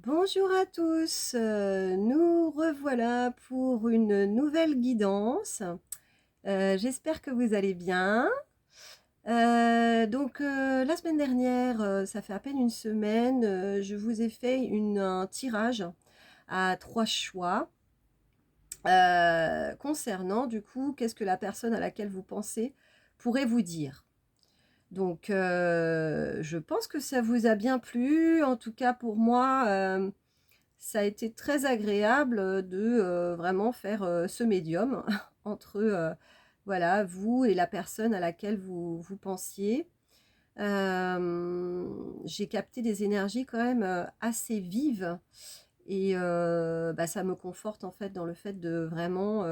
Bonjour à tous, nous revoilà pour une nouvelle guidance. J'espère que vous allez bien. La semaine dernière, ça fait à peine une semaine, je vous ai fait un tirage à 3 choix, concernant du coup, qu'est-ce que la personne à laquelle vous pensez pourrait vous dire. Je pense que ça vous a bien plu. En tout cas pour moi, ça a été très agréable, de, vraiment faire, ce médium entre, voilà, vous et la personne à laquelle vous pensiez. J'ai capté des énergies quand même, assez vives et ça me conforte en fait dans le fait de vraiment,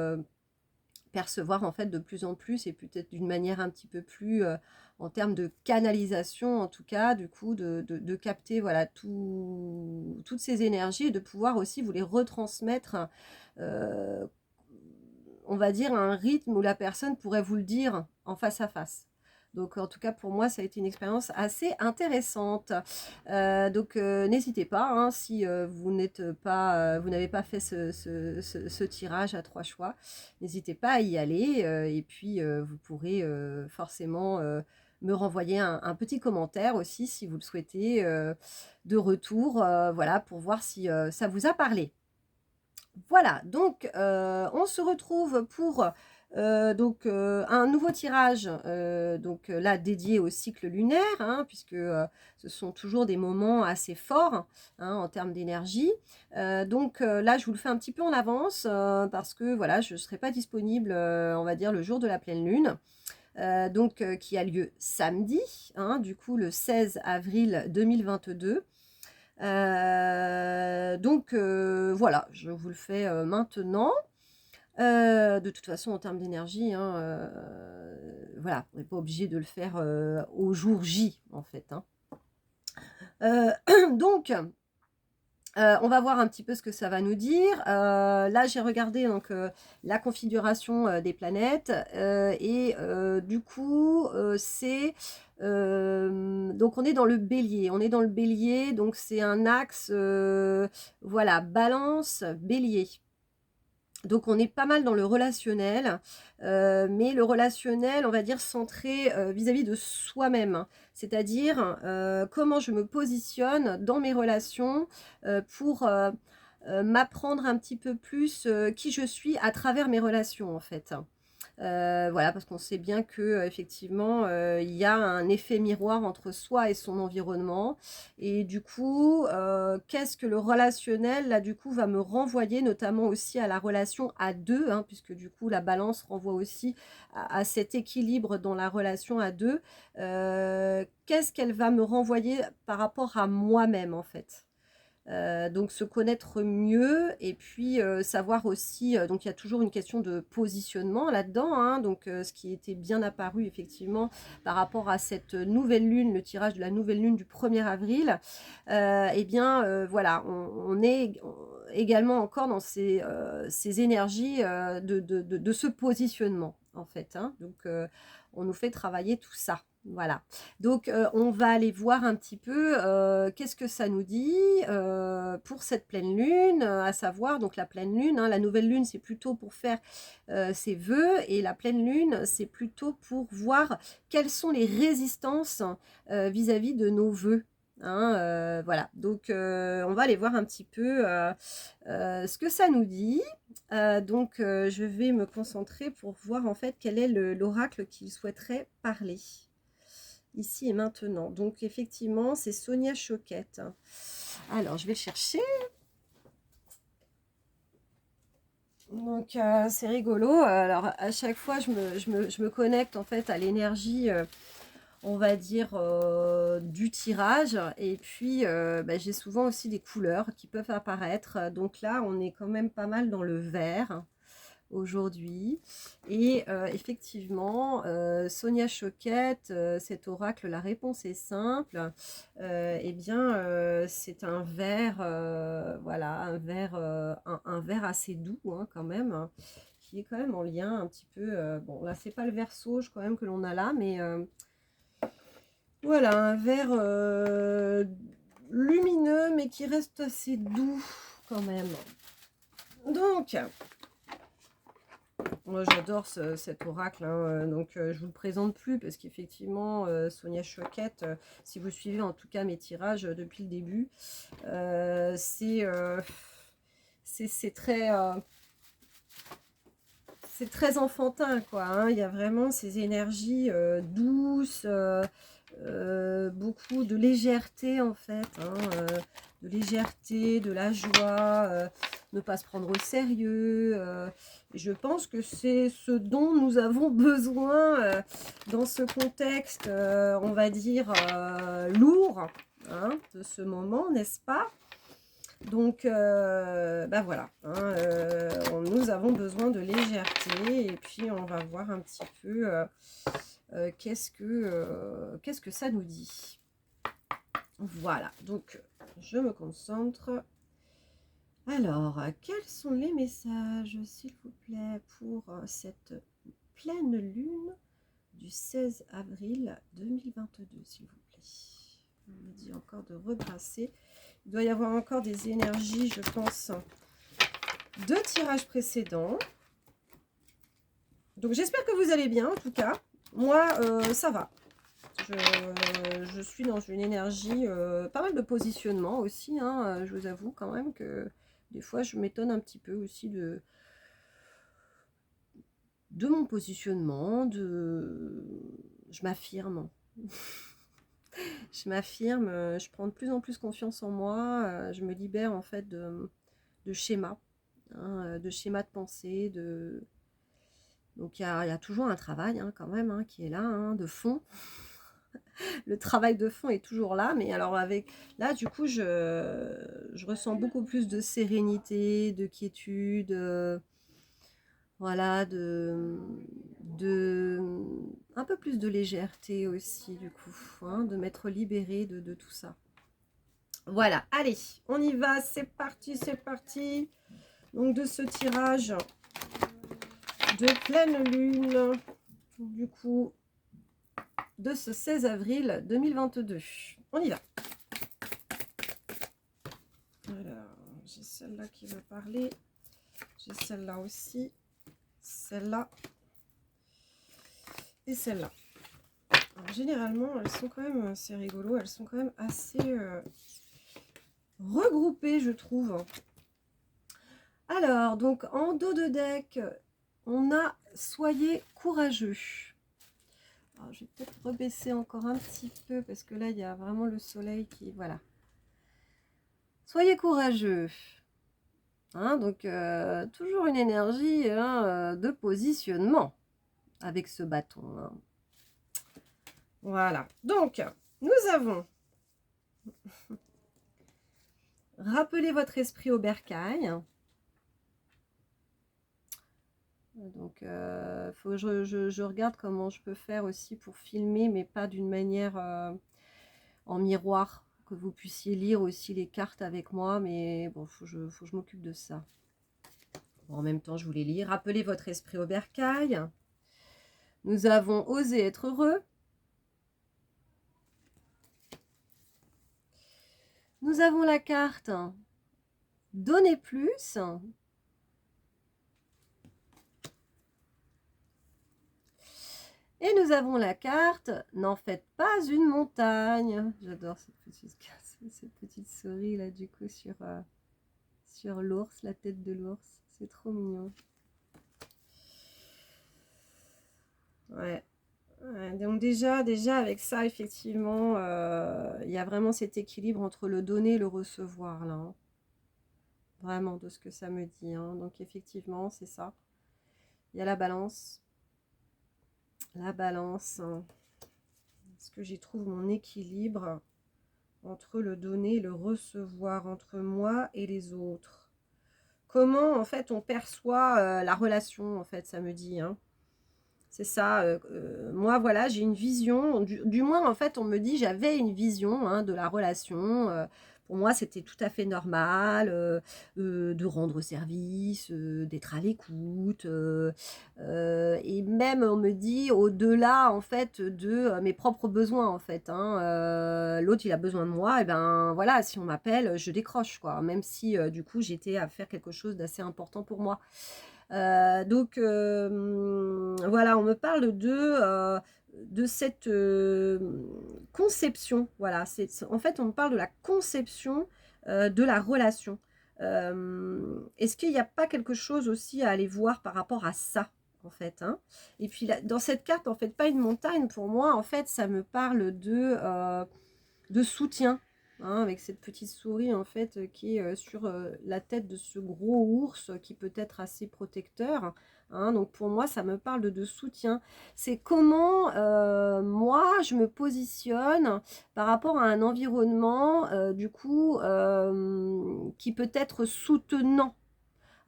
percevoir en fait de plus en plus et peut-être d'une manière un petit peu plus, en termes de canalisation en tout cas, du coup de capter voilà toutes ces énergies et de pouvoir aussi vous les retransmettre, heu, on va dire à un rythme où la personne pourrait vous le dire en face à face. Donc en tout cas pour moi ça a été une expérience assez intéressante. N'hésitez pas, hein, si, vous n'avez pas fait ce tirage à 3 choix, n'hésitez pas à y aller, et puis, vous pourrez, forcément, me renvoyer un petit commentaire aussi si vous le souhaitez, de retour, voilà pour voir si, ça vous a parlé. Voilà, on se retrouve pour, un nouveau tirage, là dédié au cycle lunaire, hein, puisque, ce sont toujours des moments assez forts, hein, en termes d'énergie. Là, je vous le fais un petit peu en avance, parce que voilà, je ne serai pas disponible, on va dire le jour de la pleine lune, qui a lieu samedi, hein, du coup le 16 avril 2022. Voilà, je vous le fais, maintenant. De toute façon, en termes d'énergie, hein, voilà, on n'est pas obligé de le faire, au jour J, en fait, hein. Heu, donc on va voir un petit peu ce que ça va nous dire. Là, j'ai regardé la configuration, des planètes, du coup, donc on est dans le Bélier. On est dans le Bélier, donc c'est un axe, voilà, Balance, Bélier. Donc on est pas mal dans le relationnel, mais le relationnel, on va dire centré, vis-à-vis de soi-même. C'est-à-dire, comment je me positionne dans mes relations, pour, m'apprendre un petit peu plus, qui je suis à travers mes relations, en fait. Voilà, parce qu'on sait bien qu'effectivement, il y a un effet miroir entre soi et son environnement et du coup, qu'est-ce que le relationnel, là, du coup, va me renvoyer, notamment aussi à la relation à 2, hein, puisque du coup, la balance renvoie aussi à cet équilibre dans la relation à 2. Qu'est-ce qu'elle va me renvoyer par rapport à moi-même, en fait? Donc se connaître mieux et puis, savoir aussi, donc il y a toujours une question de positionnement là-dedans, hein, ce qui était bien apparu effectivement par rapport à cette nouvelle lune, le tirage de la nouvelle lune du 1er avril. Voilà, on est également encore dans ces énergies, de ce positionnement en fait, hein. On nous fait travailler tout ça. Voilà. On va aller voir un petit peu, qu'est-ce que ça nous dit, pour cette pleine lune, à savoir donc la pleine lune, hein. La nouvelle lune, c'est plutôt pour faire, ses vœux et la pleine lune, c'est plutôt pour voir quelles sont les résistances, vis-à-vis de nos vœux, hein, voilà. On va aller voir un petit peu, ce que ça nous dit. Je vais me concentrer pour voir en fait quel est l'oracle qu'il souhaiterait parler. Ici et maintenant. Donc effectivement, c'est Sonia Choquette. Alors, je vais le chercher. C'est rigolo. Alors, à chaque fois, je me connecte en fait à l'énergie, on va dire, du tirage. Et puis, j'ai souvent aussi des couleurs qui peuvent apparaître. Donc là, on est quand même pas mal dans le vert aujourd'hui. Et effectivement, Sonia Choquette, cet oracle, la réponse est simple. C'est un verre, voilà, un verre assez doux, hein, quand même, hein, qui est quand même en lien un petit peu. Bon, là, c'est pas le verre sauge quand même que l'on a là, mais voilà, un verre lumineux, mais qui reste assez doux quand même. Donc, moi j'adore cet oracle, hein, donc je vous le présente plus parce qu'effectivement, Sonia Choquette, si vous suivez en tout cas mes tirages depuis le début, c'est très... c'est très enfantin, quoi, hein. Il y a vraiment ces énergies douces, beaucoup de légèreté, en fait, hein, de légèreté, de la joie, ne pas se prendre au sérieux. Et je pense que c'est ce dont nous avons besoin dans ce contexte, on va dire, lourd, hein, de ce moment, n'est-ce pas? Donc, bah voilà, hein, nous avons besoin de légèreté et puis on va voir un petit peu qu'est-ce que ça nous dit. Voilà, donc je me concentre. Alors, quels sont les messages, s'il vous plaît, pour cette pleine lune du 16 avril 2022, s'il vous plaît? On me dit encore de rebrasser. Il doit y avoir encore des énergies, je pense, de tirages précédents. Donc, j'espère que vous allez bien, en tout cas. Moi, ça va. Je suis dans une énergie, pas mal de positionnement aussi, hein, je vous avoue quand même que des fois, je m'étonne un petit peu aussi de mon positionnement, je m'affirme. Je m'affirme, je prends de plus en plus confiance en moi, je me libère en fait de schémas, hein, de schémas de pensée, donc il y a toujours un travail, hein, quand même, hein, qui est là, hein, de fond. Le travail de fond est toujours là, mais alors là du coup je ressens beaucoup plus de sérénité, de quiétude, voilà, un peu plus de légèreté aussi du coup, hein, de m'être libérée de tout ça. Voilà, allez, on y va, c'est parti, c'est parti. Donc de ce tirage de pleine lune, du coup, de ce 16 avril 2022. On y va. Alors, j'ai celle-là qui veut parler. J'ai celle-là aussi. Celle-là. Et celle-là. Généralement, elles sont quand même, c'est rigolo, elles sont quand même assez regroupées, je trouve. Alors, donc, en dos de deck, on a « Soyez courageux ». Alors, je vais peut-être rebaisser encore un petit peu, parce que là, il y a vraiment le soleil qui... Voilà. Soyez courageux. Hein, donc, toujours une énergie, hein, de positionnement avec ce bâton. Hein. Voilà. Donc, nous avons... Rappelez votre esprit au bercail. Donc, faut que je regarde comment je peux faire aussi pour filmer, mais pas d'une manière en miroir, que vous puissiez lire aussi les cartes avec moi, mais bon, faut que je m'occupe de ça. Bon, en même temps, je vous les lis. Rappelez votre esprit au bercail. Nous avons osé être heureux. Nous avons la carte Donnez plus. Et nous avons la carte N'en faites pas une montagne. J'adore cette petite souris là du coup sur l'ours, la tête de l'ours. C'est trop mignon. Ouais. Donc déjà avec ça, effectivement, il y a vraiment cet équilibre entre le donner et le recevoir là. Hein. Vraiment de ce que ça me dit. Hein. Donc effectivement, c'est ça. Il y a la balance. La balance. Hein. Est-ce que j'y trouve mon équilibre entre le donner et le recevoir, entre moi et les autres? Comment, en fait, on perçoit la relation, en fait, ça me dit. Hein. C'est ça. Moi, voilà, j'ai une vision. Du moins, en fait, on me dit, j'avais une vision, hein, de la relation. Pour moi, c'était tout à fait normal de rendre service, d'être à l'écoute. Et même, on me dit, au-delà, en fait, de mes propres besoins, en fait. Hein. L'autre, il a besoin de moi, et ben voilà, si on m'appelle, je décroche, quoi. Même si, du coup, j'étais à faire quelque chose d'assez important pour moi. Donc, voilà, on me parle de cette conception. Voilà, en fait, on me parle de la conception de la relation. Est-ce qu'il n'y a pas quelque chose aussi à aller voir par rapport à ça, en fait, hein? Et puis, là, dans cette carte, en fait, pas une montagne, pour moi, en fait, ça me parle de soutien, hein, avec cette petite souris en fait qui est sur la tête de ce gros ours qui peut être assez protecteur. Hein. Donc pour moi, ça me parle de soutien. C'est comment moi, je me positionne par rapport à un environnement, du coup, qui peut être soutenant.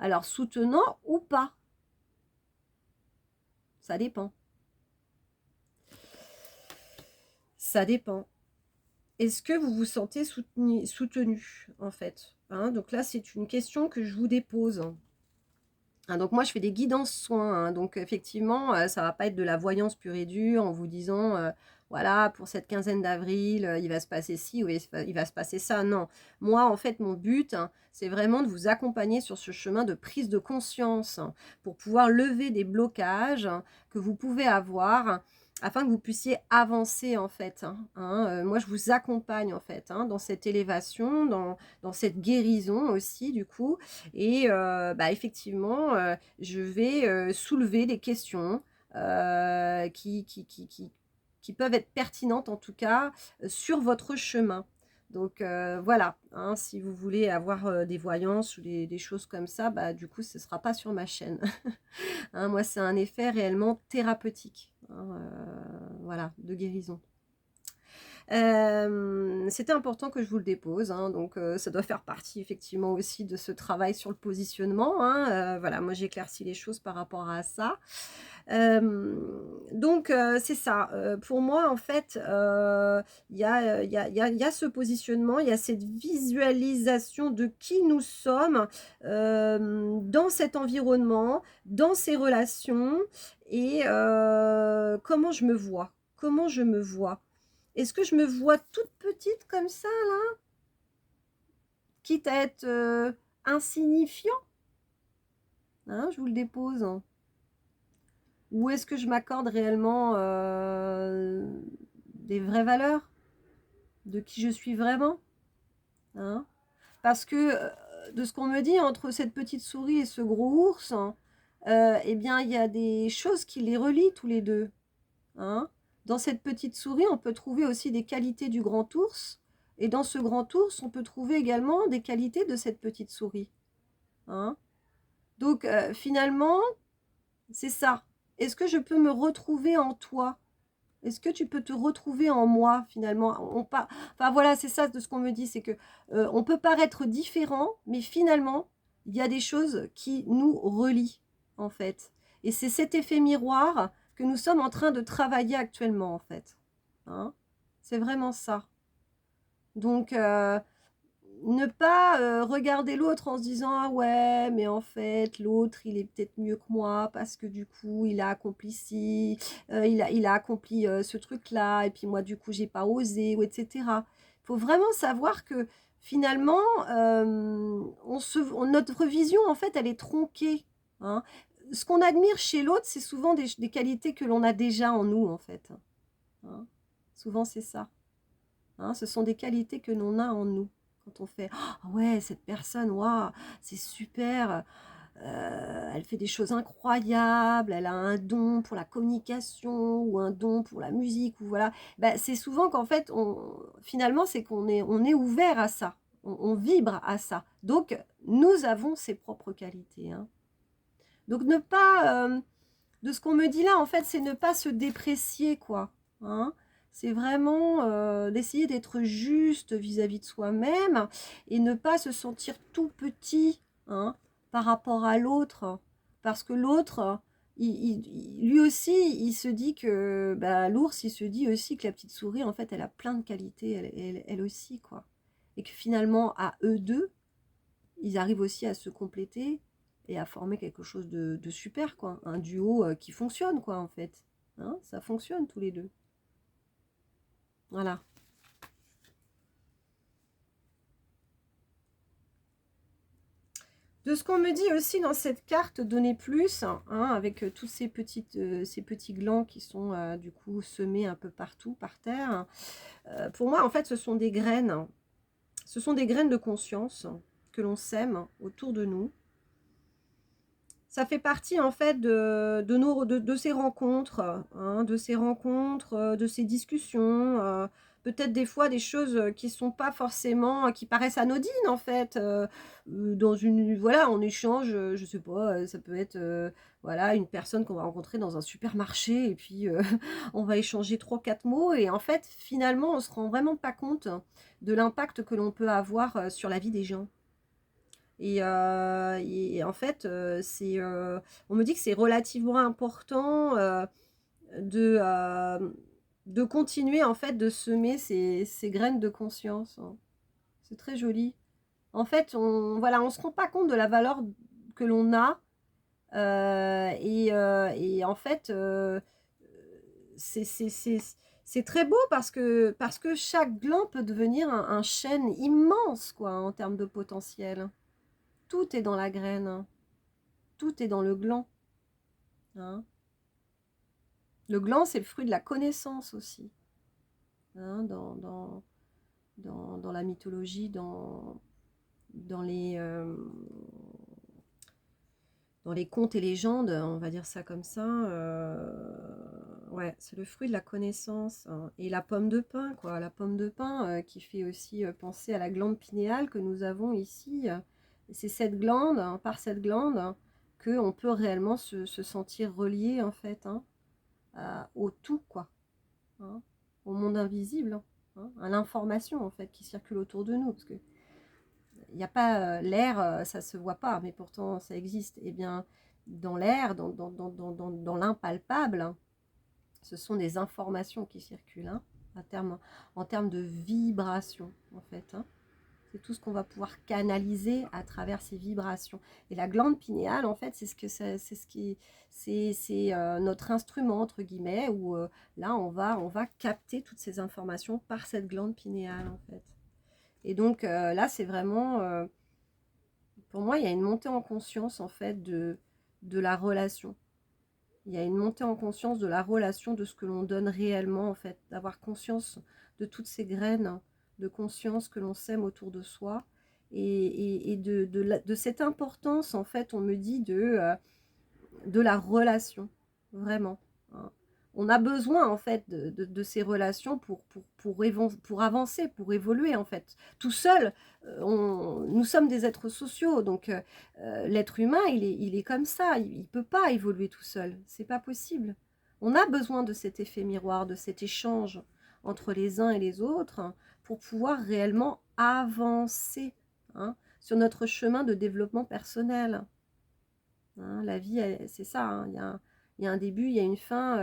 Alors soutenant ou pas, ça dépend. Ça dépend. Est-ce que vous vous sentez soutenu, en fait, hein? Donc là, c'est une question que je vous dépose. Hein, donc moi, je fais des guidances soins. Hein, donc effectivement, ça va pas être de la voyance pure et dure en vous disant, voilà, pour cette quinzaine d'avril, il va se passer ci ou il va se passer ça. Non. Moi, en fait, mon but, hein, c'est vraiment de vous accompagner sur ce chemin de prise de conscience pour pouvoir lever des blocages que vous pouvez avoir afin que vous puissiez avancer en fait. Moi, je vous accompagne en fait dans cette élévation, dans cette guérison aussi du coup. Et effectivement, je vais soulever des questions qui peuvent être pertinentes en tout cas sur votre chemin. Donc voilà, hein, si vous voulez avoir des voyances ou des choses comme ça, bah, du coup, ce ne sera pas sur ma chaîne. Hein, moi, c'est un effet réellement thérapeutique, hein, voilà, de guérison. C'était important que je vous le dépose, hein, donc ça doit faire partie effectivement aussi de ce travail sur le positionnement. Hein, voilà, moi j'éclaircis les choses par rapport à ça. Donc c'est ça. Pour moi, en fait, il y a ce positionnement, il y a cette visualisation de qui nous sommes dans cet environnement, dans ces relations et comment je me vois. Comment je me vois. Est-ce que je me vois toute petite comme ça, là? Quitte à être insignifiant? Hein, je vous le dépose. Hein. Ou est-ce que je m'accorde réellement des vraies valeurs? De qui je suis vraiment? Hein? Parce que, de ce qu'on me dit, entre cette petite souris et ce gros ours, hein, eh bien, il y a des choses qui les relient tous les deux. Hein. Dans cette petite souris, on peut trouver aussi des qualités du grand ours. Et dans ce grand ours, on peut trouver également des qualités de cette petite souris. Hein. Donc, finalement, c'est ça. Est-ce que je peux me retrouver en toi? Est-ce que tu peux te retrouver en moi, finalement? Enfin, voilà, c'est ça de ce qu'on me dit, c'est que on peut paraître différent, mais finalement, il y a des choses qui nous relient, en fait. Et c'est cet effet miroir que nous sommes en train de travailler actuellement, en fait. Hein. C'est vraiment ça. Donc, ne pas regarder l'autre en se disant ah ouais mais en fait l'autre il est peut-être mieux que moi parce que du coup il a accompli ci, il a accompli ce truc là et puis moi du coup j'ai pas osé ou etc. Il faut vraiment savoir que finalement notre vision en fait elle est tronquée. Hein. Ce qu'on admire chez l'autre c'est souvent des qualités que l'on a déjà en nous en fait. Hein. Souvent c'est ça. Hein. Ce sont des qualités que l'on a en nous. Quand on fait ah ouais, cette personne, waouh, c'est super, elle fait des choses incroyables, elle a un don pour la communication ou un don pour la musique ou voilà. Bah, c'est souvent qu'en fait, finalement, c'est on est ouvert à ça, on vibre à ça. Donc, nous avons ses propres qualités. Hein. Donc, ne pas, de ce qu'on me dit là, en fait, c'est ne pas se déprécier, quoi. Hein. C'est vraiment d'essayer d'être juste vis-à-vis de soi-même et ne pas se sentir tout petit hein, par rapport à l'autre. Parce que l'autre, lui aussi, il se dit que bah, l'ours, il se dit aussi que la petite souris, en fait, elle a plein de qualités, elle aussi, quoi. et que finalement, à eux deux, ils arrivent aussi à se compléter et à former quelque chose de super, quoi. Un duo qui fonctionne, quoi, en fait. Hein, ça fonctionne tous les deux. Voilà. De ce qu'on me dit aussi dans cette carte, donner plus, hein, avec tous ces petits glands qui sont du coup semés un peu partout par terre. Pour moi, en fait, ce sont des graines. Ce sont des graines de conscience que l'on sème autour de nous. Ça fait partie en fait de ces rencontres, hein, de ces discussions, peut-être des fois des choses qui sont pas forcément, qui paraissent anodines en fait, dans une, voilà, on échange, je sais pas, ça peut être, voilà, une personne qu'on va rencontrer dans un supermarché et puis on va échanger trois quatre mots et en fait finalement on se rend vraiment pas compte de l'impact que l'on peut avoir sur la vie des gens. Et en fait, on me dit que c'est relativement important de, de continuer en fait de semer ces graines de conscience, hein. C'est très joli. En fait, voilà, on se rend pas compte de la valeur que l'on a. Et en fait, c'est c'est- c'est- c'est très beau parce que chaque gland peut devenir un chêne immense, quoi, en termes de potentiel. Tout est dans la graine, hein. Tout est dans le gland, hein. Le gland, c'est le fruit de la connaissance aussi, hein, dans la mythologie, dans dans les contes et légendes, on va dire ça comme ça. Ouais, c'est le fruit de la connaissance, hein. Et la pomme de pin, quoi. La pomme de pin qui fait aussi penser à la glande pinéale que nous avons ici. C'est cette glande, hein, par cette glande, hein, qu'on peut réellement se sentir relié, en fait, hein, au tout, quoi, hein, au monde invisible, hein, à l'information, en fait, qui circule autour de nous. Parce que il n'y a pas l'air, ça se voit pas, mais pourtant ça existe. Eh bien, dans l'air, dans l'impalpable, hein, ce sont des informations qui circulent, hein, en termes de vibration, en fait, hein. C'est tout ce qu'on va pouvoir canaliser à travers ces vibrations. Et la glande pinéale, en fait, c'est ce qui, c'est notre instrument entre guillemets où là on va capter toutes ces informations par cette glande pinéale, en fait. Et donc là, c'est vraiment, pour moi, il y a une montée en conscience en fait de la relation. Il y a une montée en conscience de la relation, de ce que l'on donne réellement, en fait, d'avoir conscience de toutes ces graines de conscience que l'on sème autour de soi et de cette importance, en fait, on me dit de la relation, vraiment, hein. On a besoin, en fait, de ces relations pour avancer, pour évoluer, en fait. Tout seul, nous sommes des êtres sociaux, donc l'être humain, il est comme ça, il ne peut pas évoluer tout seul, c'est pas possible. On a besoin de cet effet miroir, de cet échange entre les uns et les autres, hein, pour pouvoir réellement avancer, hein, sur notre chemin de développement personnel. Hein, la vie, c'est ça, hein, il y a un début, il y a une fin,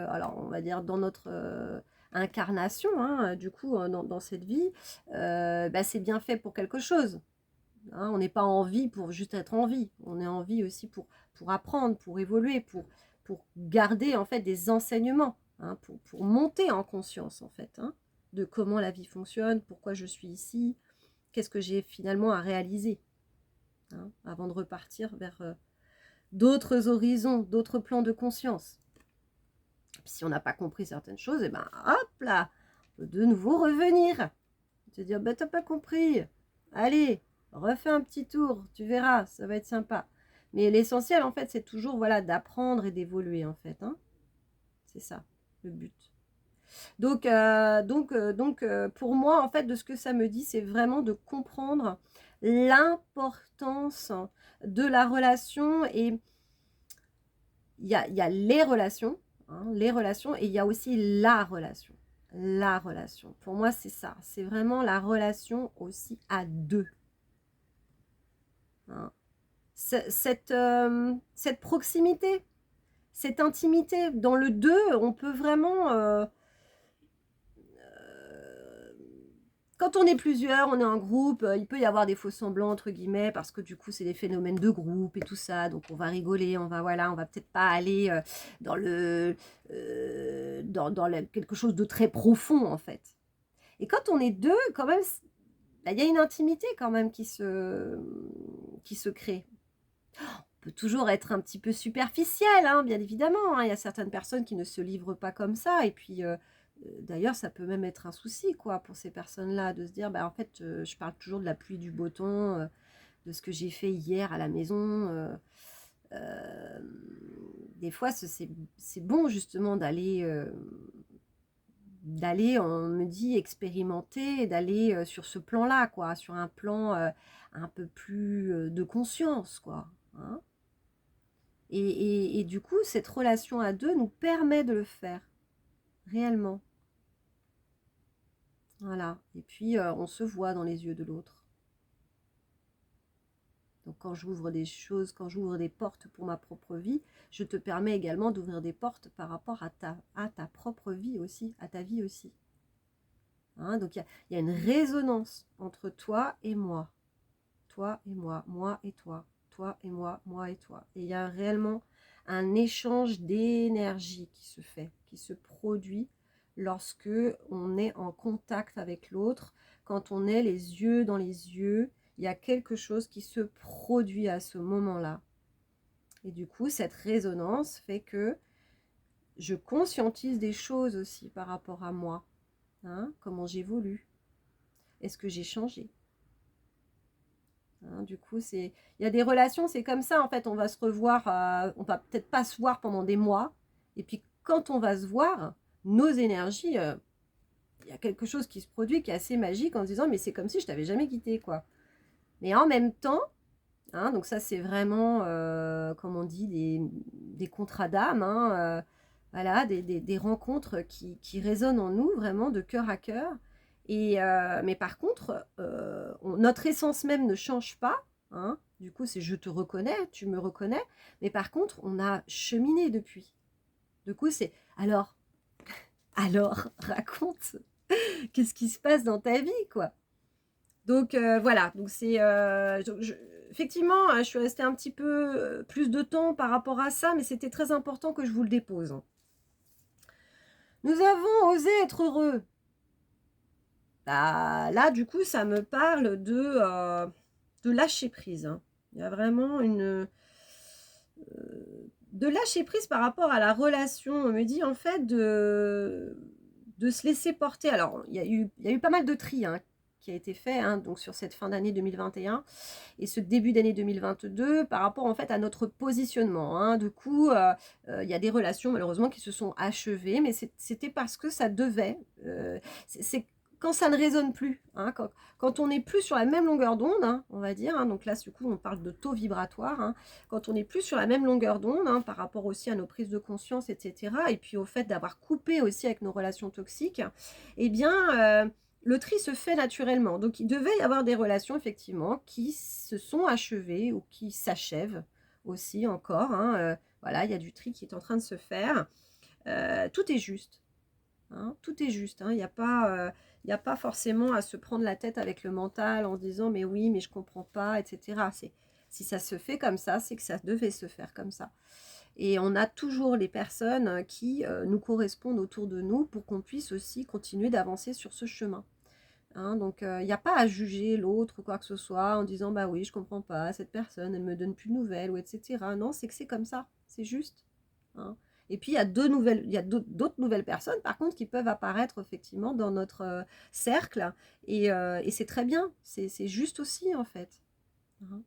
alors on va dire dans notre incarnation, hein, du coup, dans cette vie, bah, c'est bien fait pour quelque chose, hein. On n'est pas en vie pour juste être en vie, on est en vie aussi pour apprendre, pour évoluer, pour garder en fait des enseignements, hein, pour monter en conscience en fait, hein, de comment la vie fonctionne, pourquoi je suis ici, qu'est-ce que j'ai finalement à réaliser, hein, avant de repartir vers d'autres horizons, d'autres plans de conscience. Puis si on n'a pas compris certaines choses, et ben hop là, on peut de nouveau revenir. Se dire, bah t'as pas compris. Allez, refais un petit tour, tu verras, ça va être sympa. Mais l'essentiel, en fait, c'est toujours, voilà, d'apprendre et d'évoluer, en fait, hein. C'est ça, le but. Pour moi, en fait, de ce que ça me dit, c'est vraiment de comprendre l'importance de la relation. Et il y a les relations, hein, et il y a aussi la relation. La relation. Pour moi, c'est ça. C'est vraiment la relation aussi à deux, hein. Cette proximité, cette intimité. Dans le deux, on peut vraiment, quand on est plusieurs, on est en groupe, il peut y avoir des faux semblants entre guillemets parce que du coup c'est des phénomènes de groupe et tout ça, donc on va rigoler, on va voilà, on va peut-être pas aller dans le quelque chose de très profond en fait. Et quand on est deux, quand même, bah, il y a une intimité quand même qui se crée. On peut toujours être un petit peu superficiel, hein, bien évidemment, hein. Il y a certaines personnes qui ne se livrent pas comme ça. Et puis, d'ailleurs, ça peut même être un souci, quoi, pour ces personnes-là, de se dire, bah, en fait, je parle toujours de la pluie, du beau temps, de ce que j'ai fait hier à la maison. Euh, des fois, c'est bon, justement, d'aller, on me dit, expérimenter, d'aller sur ce plan-là, quoi, sur un plan un peu plus de conscience, quoi, hein. Et du coup, cette relation à deux nous permet de le faire, réellement. Voilà. Et puis, on se voit dans les yeux de l'autre. Donc, quand j'ouvre des choses, quand j'ouvre des portes pour ma propre vie, je te permets également d'ouvrir des portes par rapport à ta propre vie aussi, à ta vie aussi. Hein, donc, il y a une résonance entre toi et moi. Toi et moi et toi et moi et toi. Et il y a réellement un échange d'énergie qui se fait, qui se produit lorsque on est en contact avec l'autre, quand on est les yeux dans les yeux, il y a quelque chose qui se produit à ce moment-là. Et du coup, cette résonance fait que je conscientise des choses aussi par rapport à moi. Hein, comment j'évolue. Est-ce que j'ai changé? Hein, du coup, il y a des relations, c'est comme ça, en fait, on va se revoir, on va peut-être pas se voir pendant des mois, et puis quand on va se voir, nos énergies, il y a quelque chose qui se produit qui est assez magique en se disant, mais c'est comme si je t'avais jamais quitté, quoi. Mais en même temps, hein, donc ça c'est vraiment, comme on dit, des contrats d'âme, hein, voilà, des rencontres qui résonnent en nous, vraiment de cœur à cœur. Mais par contre, notre essence même ne change pas, hein. Du coup, c'est je te reconnais, tu me reconnais. Mais par contre, on a cheminé depuis. Du coup, c'est alors, raconte, qu'est-ce qui se passe dans ta vie, quoi. Donc voilà, donc effectivement, je suis restée un petit peu plus de temps par rapport à ça, mais c'était très important que je vous le dépose. Nous avons osé être heureux. Bah, là, du coup, ça me parle de lâcher prise, hein. Il y a vraiment de lâcher prise par rapport à la relation. On me dit en fait de se laisser porter. Alors, il y a eu pas mal de tri, hein, qui a été fait, hein, donc sur cette fin d'année 2021 et ce début d'année 2022 par rapport en fait à notre positionnement, hein. Du coup, il y a des relations malheureusement qui se sont achevées, mais c'était parce que ça devait. C'est quand ça ne résonne plus, hein, quand on n'est plus sur la même longueur d'onde, hein, on va dire, hein, donc là, du coup, on parle de taux vibratoire, hein, quand on n'est plus sur la même longueur d'onde, hein, par rapport aussi à nos prises de conscience, etc., et puis au fait d'avoir coupé aussi avec nos relations toxiques, eh bien, le tri se fait naturellement. Donc, il devait y avoir des relations, effectivement, qui se sont achevées ou qui s'achèvent aussi encore, hein. Voilà, il y a du tri qui est en train de se faire. Tout est juste. Hein, tout est juste. Hein. Il n'y a pas forcément à se prendre la tête avec le mental en se disant mais oui, mais je ne comprends pas, etc. Si ça se fait comme ça, c'est que ça devait se faire comme ça. Et on a toujours les personnes qui nous correspondent autour de nous pour qu'on puisse aussi continuer d'avancer sur ce chemin. Hein, donc, il n'y a pas à juger l'autre ou quoi que ce soit en disant bah oui, je comprends pas, cette personne, elle me donne plus de nouvelles, ou etc. Non, c'est que c'est comme ça, c'est juste. Hein. Et puis, il y a d'autres nouvelles personnes, par contre, qui peuvent apparaître effectivement dans notre cercle. Et c'est très bien, c'est juste aussi, en fait. Hein.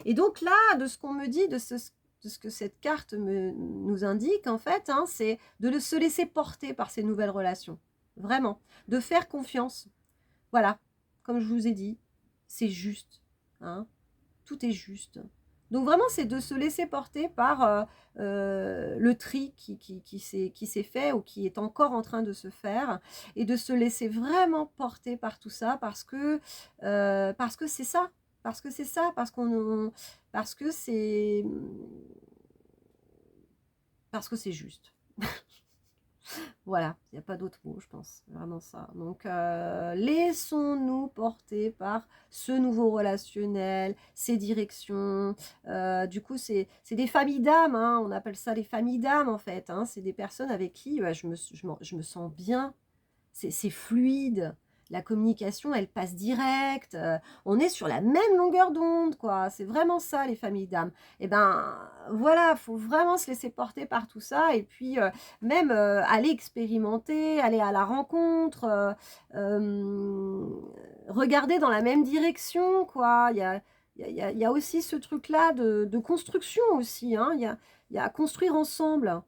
Et donc là, de ce qu'on me dit, de ce que cette carte nous indique, en fait, hein, c'est de se laisser porter par ces nouvelles relations. Vraiment. De faire confiance. Voilà, comme je vous ai dit, c'est juste, hein, tout est juste. Donc vraiment, c'est de se laisser porter par le tri qui s'est fait ou qui est encore en train de se faire et de se laisser vraiment porter par tout ça parce que c'est ça, parce que c'est ça, parce que c'est juste. Voilà, il n'y a pas d'autre mot, je pense, vraiment ça. Donc, laissons-nous porter par ce nouveau relationnel, ces directions. Du coup, c'est des familles d'âmes, hein, on appelle ça les familles d'âmes, en fait. Hein. C'est des personnes avec qui je me sens bien, c'est fluide. La communication, elle passe direct. On est sur la même longueur d'onde, quoi. C'est vraiment ça, les familles d'âmes. Et ben, voilà, faut vraiment se laisser porter par tout ça. Et puis, même aller expérimenter, aller à la rencontre, regarder dans la même direction, quoi. Il y a aussi ce truc-là de construction aussi. Hein. Il y a à construire ensemble,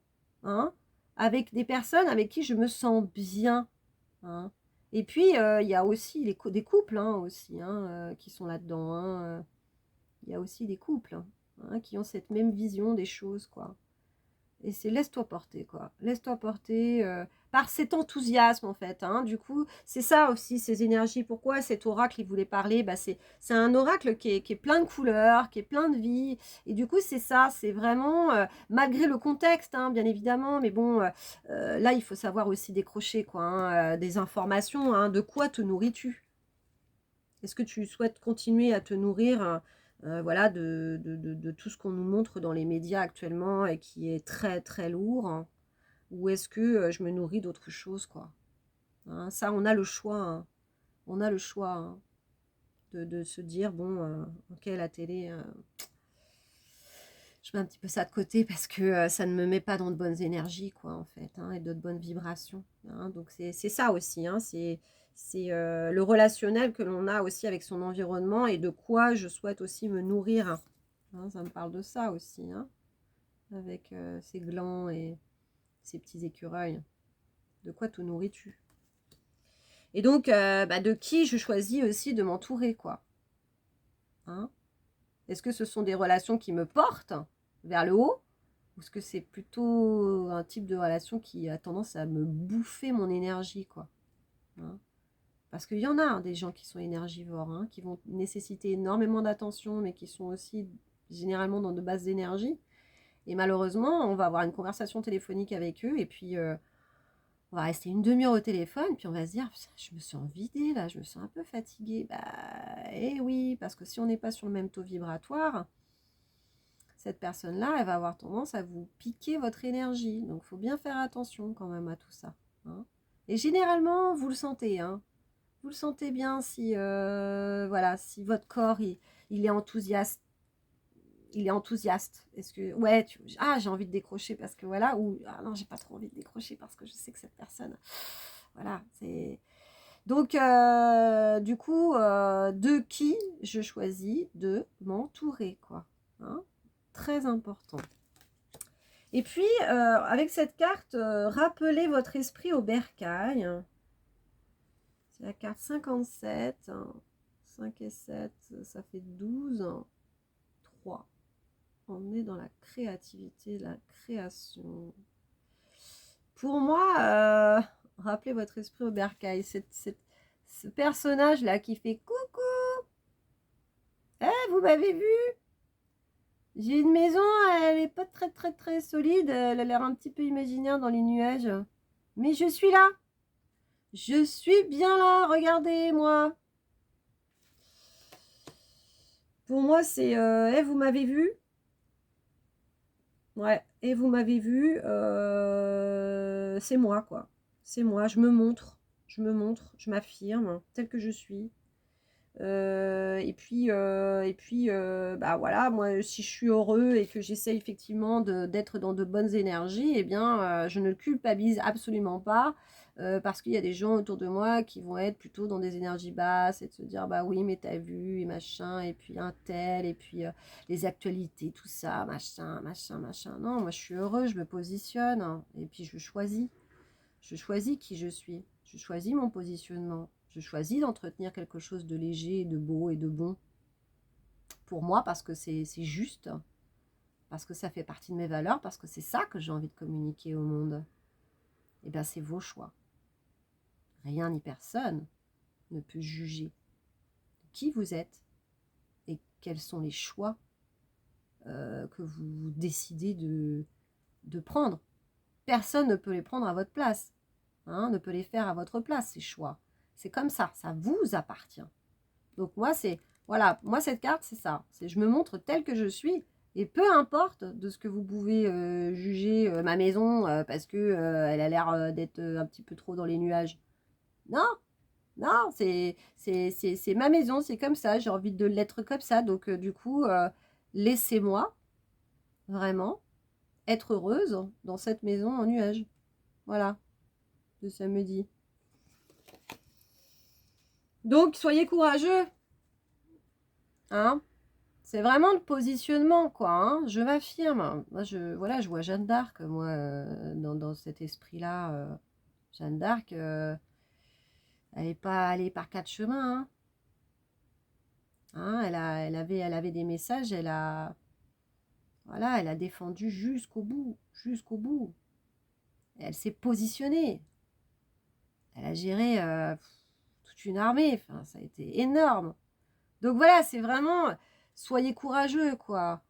hein, avec des personnes avec qui je me sens bien. Hein. Et puis, il y a aussi des couples hein, aussi, hein, qui sont là-dedans. Hein. Il y a aussi des couples hein, qui ont cette même vision des choses, quoi. Et c'est laisse-toi porter, quoi. Laisse-toi porter par cet enthousiasme, en fait. Hein. Du coup, c'est ça aussi, ces énergies. Pourquoi cet oracle, il voulait parler bah, c'est un oracle qui est plein de couleurs, qui est plein de vie. Et du coup, c'est ça. C'est vraiment, malgré le contexte, hein, bien évidemment. Mais bon, là, il faut savoir aussi décrocher, quoi. Hein, des informations. Hein, de quoi te nourris-tu? Est-ce que tu souhaites continuer à te nourrir voilà, de tout ce qu'on nous montre dans les médias actuellement et qui est très très lourd hein, ou est-ce que je me nourris d'autre chose quoi hein, ça, on a le choix. Hein, on a le choix hein, de se dire, bon, ok, la télé, je mets un petit peu ça de côté parce que ça ne me met pas dans de bonnes énergies, quoi, en fait, hein, et de bonnes vibrations. Hein, donc, c'est ça aussi, hein, c'est le relationnel que l'on a aussi avec son environnement et de quoi je souhaite aussi me nourrir. Hein, ça me parle de ça aussi, hein, avec ces glands et ces petits écureuils. De quoi te nourris-tu? Et donc, bah, de qui je choisis aussi de m'entourer, quoi. Hein. Est-ce que ce sont des relations qui me portent vers le haut? Ou est-ce que c'est plutôt un type de relation qui a tendance à me bouffer mon énergie, quoi. Hein. Parce qu'il y en a hein, des gens qui sont énergivores, hein, qui vont nécessiter énormément d'attention, mais qui sont aussi généralement dans de basses énergies. Et malheureusement, on va avoir une conversation téléphonique avec eux, et puis on va rester une demi-heure au téléphone, puis on va se dire, je me sens vidée là, je me sens un peu fatiguée. Bah, eh oui, parce que si on n'est pas sur le même taux vibratoire, cette personne-là, elle va avoir tendance à vous piquer votre énergie. Donc, il faut bien faire attention quand même à tout ça. Hein. Et généralement, vous le sentez. Hein. Vous le sentez bien si, voilà, si votre corps, il est enthousiaste. Il est enthousiaste. Est-ce que, ouais, j'ai envie de décrocher parce que voilà, ou ah non, j'ai pas trop envie de décrocher parce que je sais que cette personne, voilà, c'est. Donc, du coup, de qui je choisis de m'entourer, quoi. Hein. Très important. Et puis, avec cette carte, rappelez votre esprit au bercail. C'est la carte 57. 5 et 7, ça fait 12. 3. On est dans la créativité, la création. Pour moi, rappelez votre esprit au bercail. Ce personnage-là qui fait « Coucou, vous m'avez vu? J'ai une maison, elle est pas très très très solide, elle a l'air un petit peu imaginaire dans les nuages. Mais je suis là. Je suis bien là, regardez-moi. » Pour moi, c'est vous m'avez vu? Ouais, et vous m'avez vu, c'est moi, quoi. C'est moi, je je m'affirme telle que je suis. Bah voilà, moi, si je suis heureux et que j'essaie effectivement d'être dans de bonnes énergies, eh bien, je ne le culpabilise absolument pas parce qu'il y a des gens autour de moi qui vont être plutôt dans des énergies basses et de se dire, bah oui, mais t'as vu, et machin, et puis un tel, et puis les actualités, tout ça, machin, machin, machin. Non, moi, je suis heureux, je me positionne hein, et puis je choisis. Je choisis qui je suis. Je choisis mon positionnement. Je choisis d'entretenir quelque chose de léger, de beau et de bon pour moi parce que c'est juste, parce que ça fait partie de mes valeurs, parce que c'est ça que j'ai envie de communiquer au monde. Et bien, c'est vos choix. Rien ni personne ne peut juger qui vous êtes et quels sont les choix que vous décidez de prendre. personne ne peut les prendre à votre place, hein, ne peut les faire à votre place, ces choix. C'est comme ça vous appartient. Donc moi, voilà, moi cette carte, c'est ça. Je me montre telle que je suis, et peu importe de ce que vous pouvez juger ma maison, parce que elle a l'air d'être un petit peu trop dans les nuages. Non, non, c'est ma maison, c'est comme ça, j'ai envie de l'être comme ça. Donc du coup, laissez-moi vraiment être heureuse dans cette maison en nuages. Voilà, ça me dit. Donc, soyez courageux. Hein, c'est vraiment le positionnement, quoi. Hein, je m'affirme. Moi, voilà, je vois Jeanne d'Arc, moi, dans cet esprit-là. Jeanne d'Arc, elle n'est pas allée par quatre chemins. Hein. Hein, elle avait des messages, voilà, elle a défendu jusqu'au bout, jusqu'au bout. Elle s'est positionnée. Elle a géré toute une armée. Enfin, ça a été énorme. Donc voilà, c'est vraiment, soyez courageux, quoi.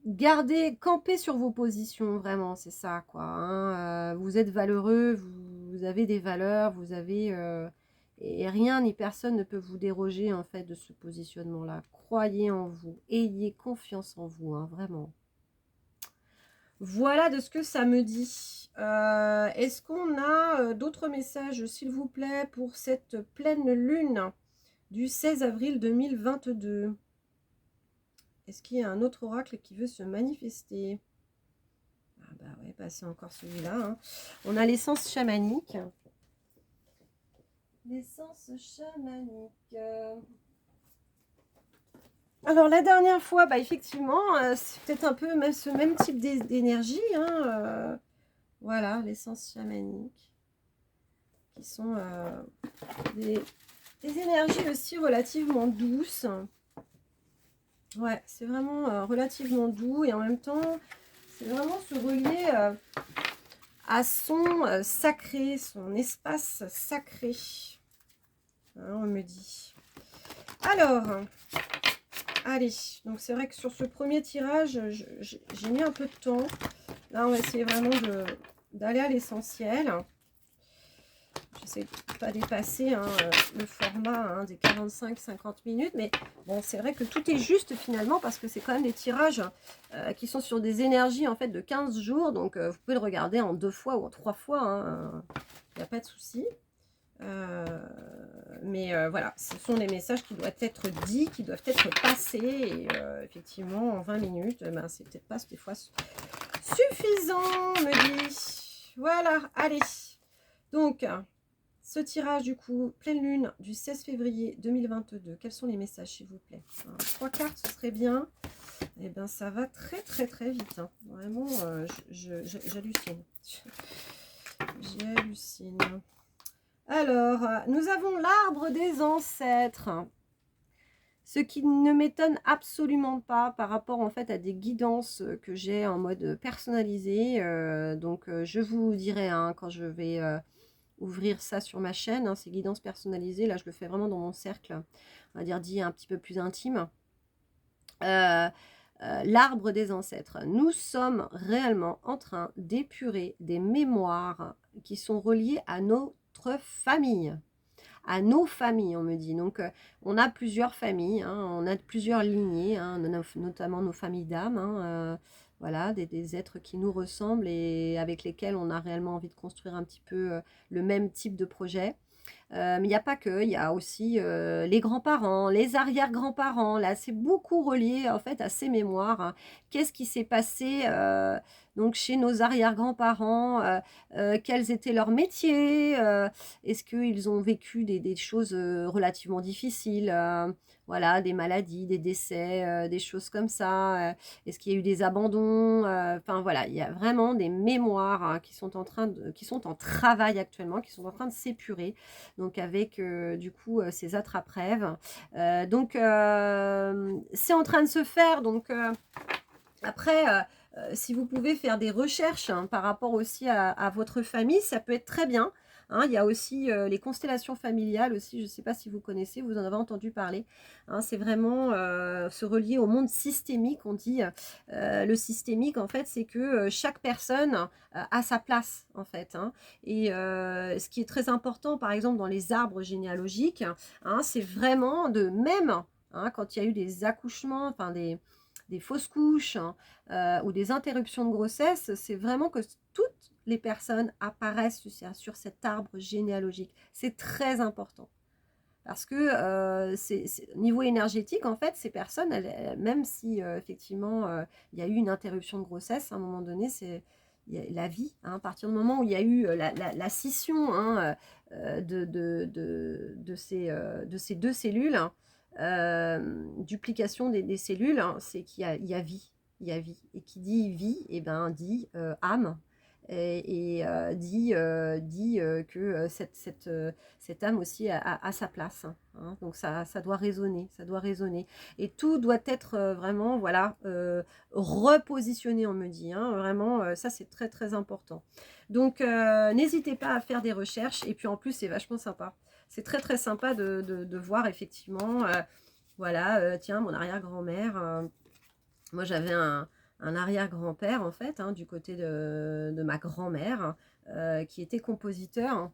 Gardez, campez sur vos positions, vraiment, c'est ça, quoi. Hein. Vous êtes valeureux, vous avez des valeurs, vous avez... et rien ni personne ne peut vous déroger, en fait, de ce positionnement-là. Croyez en vous, ayez confiance en vous, hein, vraiment. Voilà de ce que ça me dit. Est-ce qu'on a d'autres messages, s'il vous plaît, pour cette pleine lune du 16 avril 2022 ? Est-ce qu'il y a un autre oracle qui veut se manifester? Ah bah ouais, bah c'est encore celui-là. Hein. On a l'essence chamanique. L'essence chamanique. Alors la dernière fois, bah effectivement, c'est peut-être un peu même ce même type d'énergie. Hein, voilà, l'essence chamanique. Qui sont des énergies aussi relativement douces. Ouais, c'est vraiment relativement doux et en même temps, c'est vraiment se relier à son sacré, son espace sacré. Hein, on me dit. Alors, allez, donc c'est vrai que sur ce premier tirage, j'ai mis un peu de temps. Là, on va essayer vraiment d'aller à l'essentiel. J'essaie de ne pas dépasser le format des 45-50 minutes. Mais bon, c'est vrai que tout est juste finalement parce que c'est quand même des tirages qui sont sur des énergies en fait de 15 jours. Donc, vous pouvez le regarder en 2 fois ou en 3 fois. Il n'y a pas de souci. Mais voilà, ce sont des messages qui doivent être dits, qui doivent être passés. Et effectivement, en 20 minutes, ben, c'est peut-être pas des fois suffisant, me dit. Voilà, allez. Donc... ce tirage, du coup, pleine lune du 16 février 2022. Quels sont les messages, s'il vous plaît? 3 cartes, ce serait bien. Eh bien, ça va très, très, très vite. Hein. Vraiment, j'hallucine. J'hallucine. Alors, nous avons l'arbre des ancêtres. Ce qui ne m'étonne absolument pas par rapport, en fait, à des guidances que j'ai en mode personnalisé. Donc, je vous dirai quand je vais... ouvrir ça sur ma chaîne, hein, ces guidances personnalisées. Là, je le fais vraiment dans mon cercle, on va dire, dit un petit peu plus intime. L'arbre des ancêtres. Nous sommes réellement en train d'épurer des mémoires qui sont reliées à notre famille. À nos familles, on me dit. Donc, on a plusieurs familles, hein, on a plusieurs lignées, hein, notamment nos familles d'âme. Hein, voilà, des êtres qui nous ressemblent et avec lesquels on a réellement envie de construire un petit peu le même type de projet. Mais il n'y a pas que, il y a aussi les grands-parents, les arrière-grands-parents. Là, c'est beaucoup relié en fait à ces mémoires. Hein. Qu'est-ce qui s'est passé donc chez nos arrière-grands-parents quels étaient leurs métiers est-ce qu'ils ont vécu des choses relativement difficiles voilà, des maladies, des décès, des choses comme ça. Est-ce qu'il y a eu des abandons enfin voilà, il y a vraiment des mémoires hein, qui sont en travail actuellement, qui sont en train de s'épurer. Donc avec du coup ces attrape-rêves. Donc c'est en train de se faire. Donc après, si vous pouvez faire des recherches hein, par rapport aussi à votre famille, ça peut être très bien. hein. Il y a aussi les constellations familiales aussi, je ne sais pas si vous connaissez, vous en avez entendu parler, hein. C'est vraiment se relier au monde systémique, on dit. Le systémique, en fait, c'est que chaque personne a sa place, en fait, hein. Et ce qui est très important, par exemple, dans les arbres généalogiques, hein, c'est vraiment de même, hein, quand il y a eu des accouchements, enfin des fausses couches, hein, ou des interruptions de grossesse, c'est vraiment que toutes les personnes apparaissent sur cet arbre généalogique. C'est très important. Parce que niveau énergétique, en fait, ces personnes, même si effectivement il y a eu une interruption de grossesse, à un moment donné, c'est la vie, hein, à partir du moment où il y a eu la scission, hein, de ces deux cellules, hein, duplication des cellules, hein, c'est qu'il y a vie. Il y a vie. Et qui dit vie, et ben, dit âme. Dit que cette âme aussi a sa place, hein. Donc ça doit résonner, ça doit résonner. Et tout doit être vraiment, voilà, repositionné, on me dit, hein, vraiment, ça c'est très très important. Donc n'hésitez pas à faire des recherches, et puis en plus c'est vachement sympa. C'est très très sympa de voir effectivement, voilà, tiens, mon arrière-grand-mère, moi j'avais un arrière-grand-père en fait, hein, du côté de ma grand-mère, qui était compositeur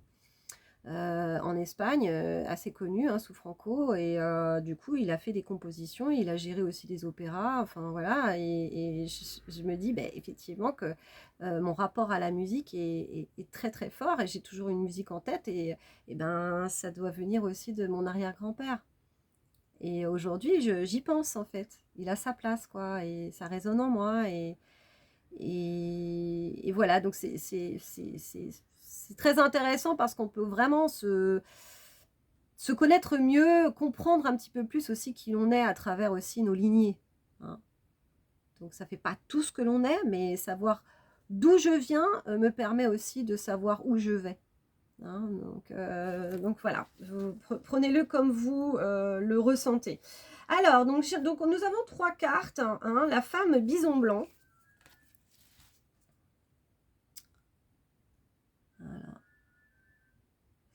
en Espagne, assez connu, hein, sous Franco, et du coup il a fait des compositions, il a géré aussi des opéras, enfin voilà, et je me dis effectivement que mon rapport à la musique est très très fort, et j'ai toujours une musique en tête, et ben ça doit venir aussi de mon arrière-grand-père. Et aujourd'hui, j'y pense en fait. Il a sa place, quoi, et ça résonne en moi. Et voilà, donc c'est très intéressant parce qu'on peut vraiment se connaître mieux, comprendre un petit peu plus aussi qui l'on est à travers aussi nos lignées, hein. Donc ça fait pas tout ce que l'on est, mais savoir d'où je viens me permet aussi de savoir où je vais. Hein, donc voilà, prenez-le comme vous le ressentez. Alors, donc nous avons trois cartes, hein, la femme bison blanc. Voilà.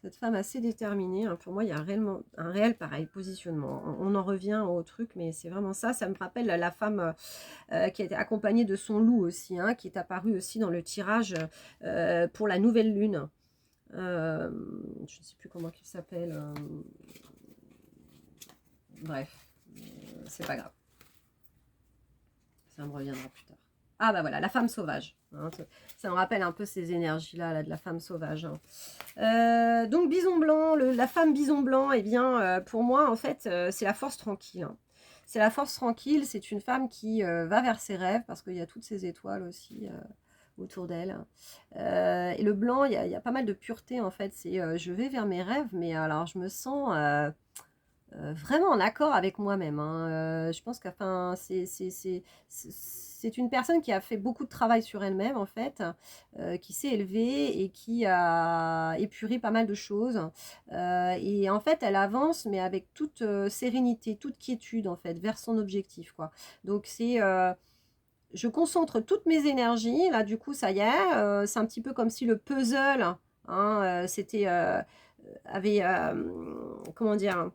Cette femme assez déterminée, hein, pour moi, il y a un réel pareil positionnement. On en revient au truc, mais c'est vraiment ça. Ça me rappelle la femme qui a été accompagnée de son loup aussi, hein, qui est apparue aussi dans le tirage pour la nouvelle lune. Je ne sais plus comment il s'appelle. Bref, c'est pas grave. Ça me reviendra plus tard. Ah bah voilà, la femme sauvage, hein, ça me rappelle un peu ces énergies-là là, de la femme sauvage, hein. Donc bison blanc, la femme bison blanc, eh bien pour moi en fait c'est la force tranquille, hein. C'est la force tranquille, c'est une femme qui va vers ses rêves parce qu'il y a toutes ces étoiles aussi autour d'elle. Et le blanc, il y a pas mal de pureté en fait, c'est je vais vers mes rêves, mais alors je me sens vraiment en accord avec moi-même, hein. Je pense qu'enfin, c'est une personne qui a fait beaucoup de travail sur elle-même, en fait, qui s'est élevée et qui a épuré pas mal de choses. Et en fait, elle avance, mais avec toute sérénité, toute quiétude, en fait, vers son objectif, quoi. Donc, je concentre toutes mes énergies. Là, du coup, ça y est, c'est un petit peu comme si le puzzle, hein, avait, comment dire,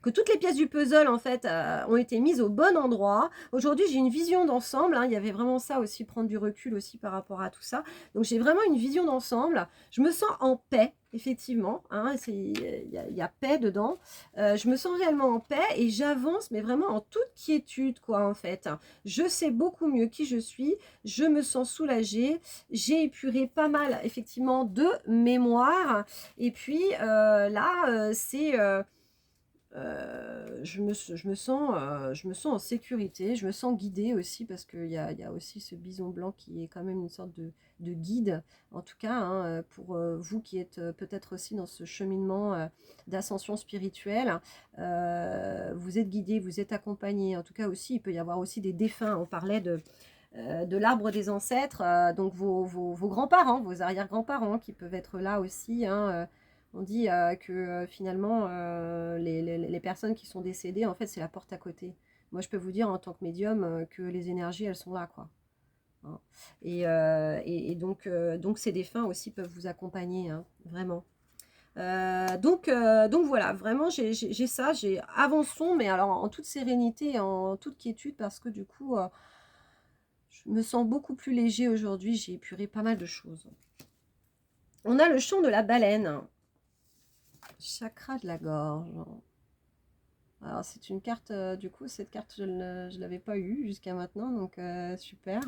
que toutes les pièces du puzzle en fait ont été mises au bon endroit. Aujourd'hui, j'ai une vision d'ensemble, hein. Il y avait vraiment ça aussi, prendre du recul aussi par rapport à tout ça. Donc j'ai vraiment une vision d'ensemble. Je me sens en paix, effectivement, hein. Il y a paix dedans. Je me sens réellement en paix et j'avance, mais vraiment en toute quiétude, quoi, en fait. Je sais beaucoup mieux qui je suis. Je me sens soulagée. J'ai épuré pas mal, effectivement, de mémoire. Et puis là, je me sens en sécurité, je me sens guidée aussi parce qu'il y a aussi ce bison blanc qui est quand même une sorte de guide, en tout cas, hein, pour vous qui êtes peut-être aussi dans ce cheminement d'ascension spirituelle. Vous êtes guidé, vous êtes accompagné, en tout cas aussi, il peut y avoir aussi des défunts, on parlait de l'arbre des ancêtres, donc vos grands-parents, vos arrière-grands-parents qui peuvent être là aussi, hein. On dit que finalement, les personnes qui sont décédées, en fait, c'est la porte à côté. Moi, je peux vous dire en tant que médium que les énergies, elles sont là, quoi, hein. Et donc ces défunts aussi peuvent vous accompagner, hein, vraiment. Donc voilà, vraiment, j'ai ça, avançons, mais alors en toute sérénité, en toute quiétude, parce que du coup, je me sens beaucoup plus léger aujourd'hui, j'ai épuré pas mal de choses. On a le chant de la baleine, chakra de la gorge. Alors c'est une carte, du coup, cette carte, je ne l'avais pas eue jusqu'à maintenant, donc super.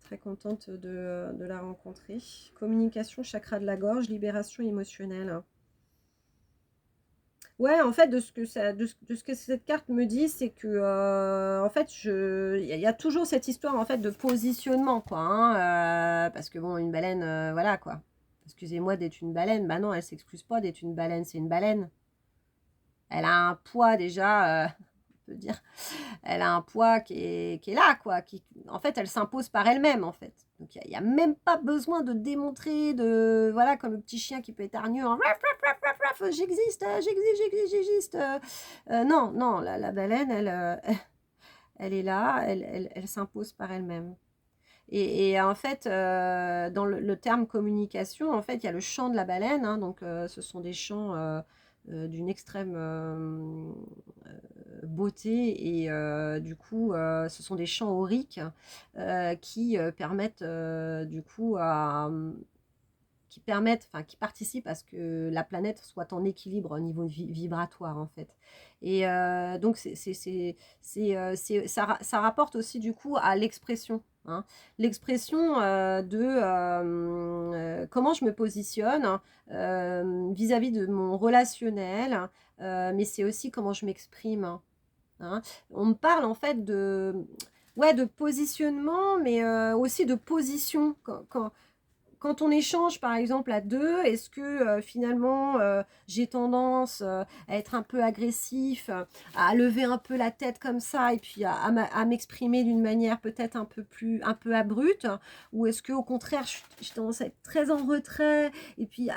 Très contente de la rencontrer. Communication, chakra de la gorge, libération émotionnelle. Ouais, en fait, de ce que cette carte me dit, c'est que, en fait, il y a toujours cette histoire, en fait, de positionnement, quoi, hein, parce que, bon, une baleine, voilà, quoi. Excusez-moi d'être une baleine. Bah non, elle s'excuse pas d'être une baleine, c'est une baleine. Elle a un poids, déjà, on peut dire, elle a un poids qui est là, quoi. En fait, elle s'impose par elle-même, en fait. Donc, il n'y a même pas besoin de démontrer, voilà, comme le petit chien qui peut être hargneux en j'existe, j'existe. Non, non, la baleine, elle est là, elle s'impose par elle-même. Et en fait, dans le terme communication, en fait, il y a le chant de la baleine, hein, donc ce sont des chants d'une extrême beauté, et du coup, ce sont des chants auriques qui permettent du coup qui participent à ce que la planète soit en équilibre au niveau vibratoire, en fait. Et donc ça rapporte aussi du coup à l'expression, hein. L'expression de comment je me positionne vis-à-vis de mon relationnel, mais c'est aussi comment je m'exprime, hein. On me parle en fait ouais, de positionnement, mais aussi de position. Quand on échange, par exemple, à deux, est-ce que finalement j'ai tendance à être un peu agressif, à lever un peu la tête comme ça, et puis à m'exprimer d'une manière peut-être un peu abrupte, ou est-ce que au contraire j'ai tendance à être très en retrait, et puis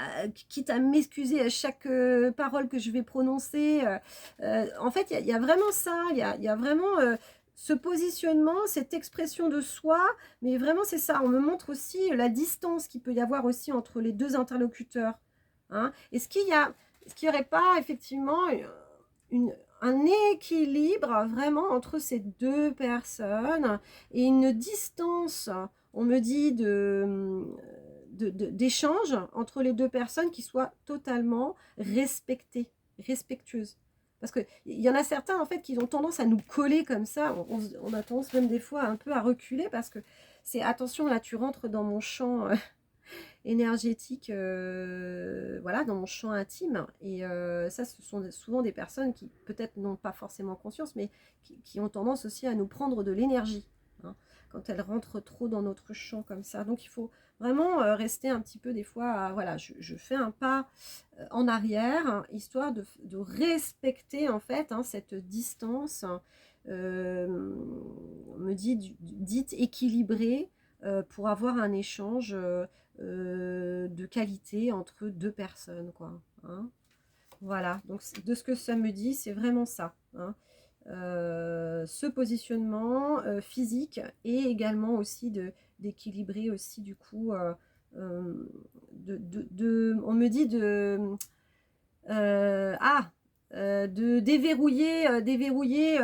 quitte à m'excuser à chaque parole que je vais prononcer. En fait, il y a vraiment ça, il y a vraiment ce positionnement, cette expression de soi. Mais vraiment, c'est ça. On me montre aussi la distance qu'il peut y avoir aussi entre les deux interlocuteurs, hein. Est-ce qu'il y aurait pas effectivement un équilibre vraiment entre ces deux personnes, et une distance, on me dit, d'échange entre les deux personnes qui soit totalement respectueuse. Parce qu'il y en a certains, en fait, qui ont tendance à nous coller comme ça. On a tendance même des fois un peu à reculer, parce que c'est attention, là, tu rentres dans mon champ énergétique, voilà, dans mon champ intime. Et ça, ce sont souvent des personnes qui, peut-être, n'ont pas forcément conscience, mais qui ont tendance aussi à nous prendre de l'énergie, hein, quand elles rentrent trop dans notre champ comme ça. Donc, il faut vraiment rester un petit peu, des fois, voilà, je fais un pas en arrière, hein, histoire de respecter, en fait, hein, cette distance, on me dit, dite équilibrée, pour avoir un échange de qualité entre deux personnes, quoi, hein. Voilà, donc de ce que ça me dit, c'est vraiment ça, hein. Ce positionnement physique, et également aussi d'équilibrer aussi du coup, on me dit de déverrouiller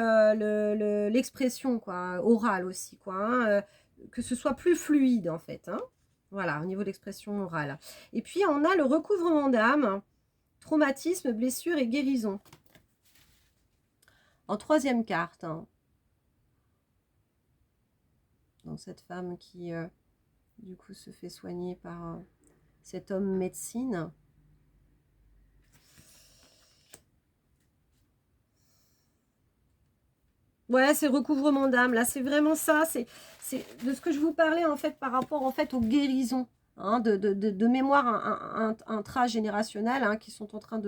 l'expression, quoi, orale aussi, quoi, hein, que ce soit plus fluide, en fait, hein. Voilà, au niveau de l'expression orale. Et puis, on a le recouvrement d'âme, traumatisme, blessure et guérison. En troisième carte, hein. Donc, cette femme qui, du coup, se fait soigner par cet homme médecine. Ouais, c'est recouvrement d'âme. Là, c'est vraiment ça. C'est de ce que je vous parlais, en fait, par rapport, en fait, aux guérisons, hein, de mémoire intragénérationnelles, hein, qui sont en train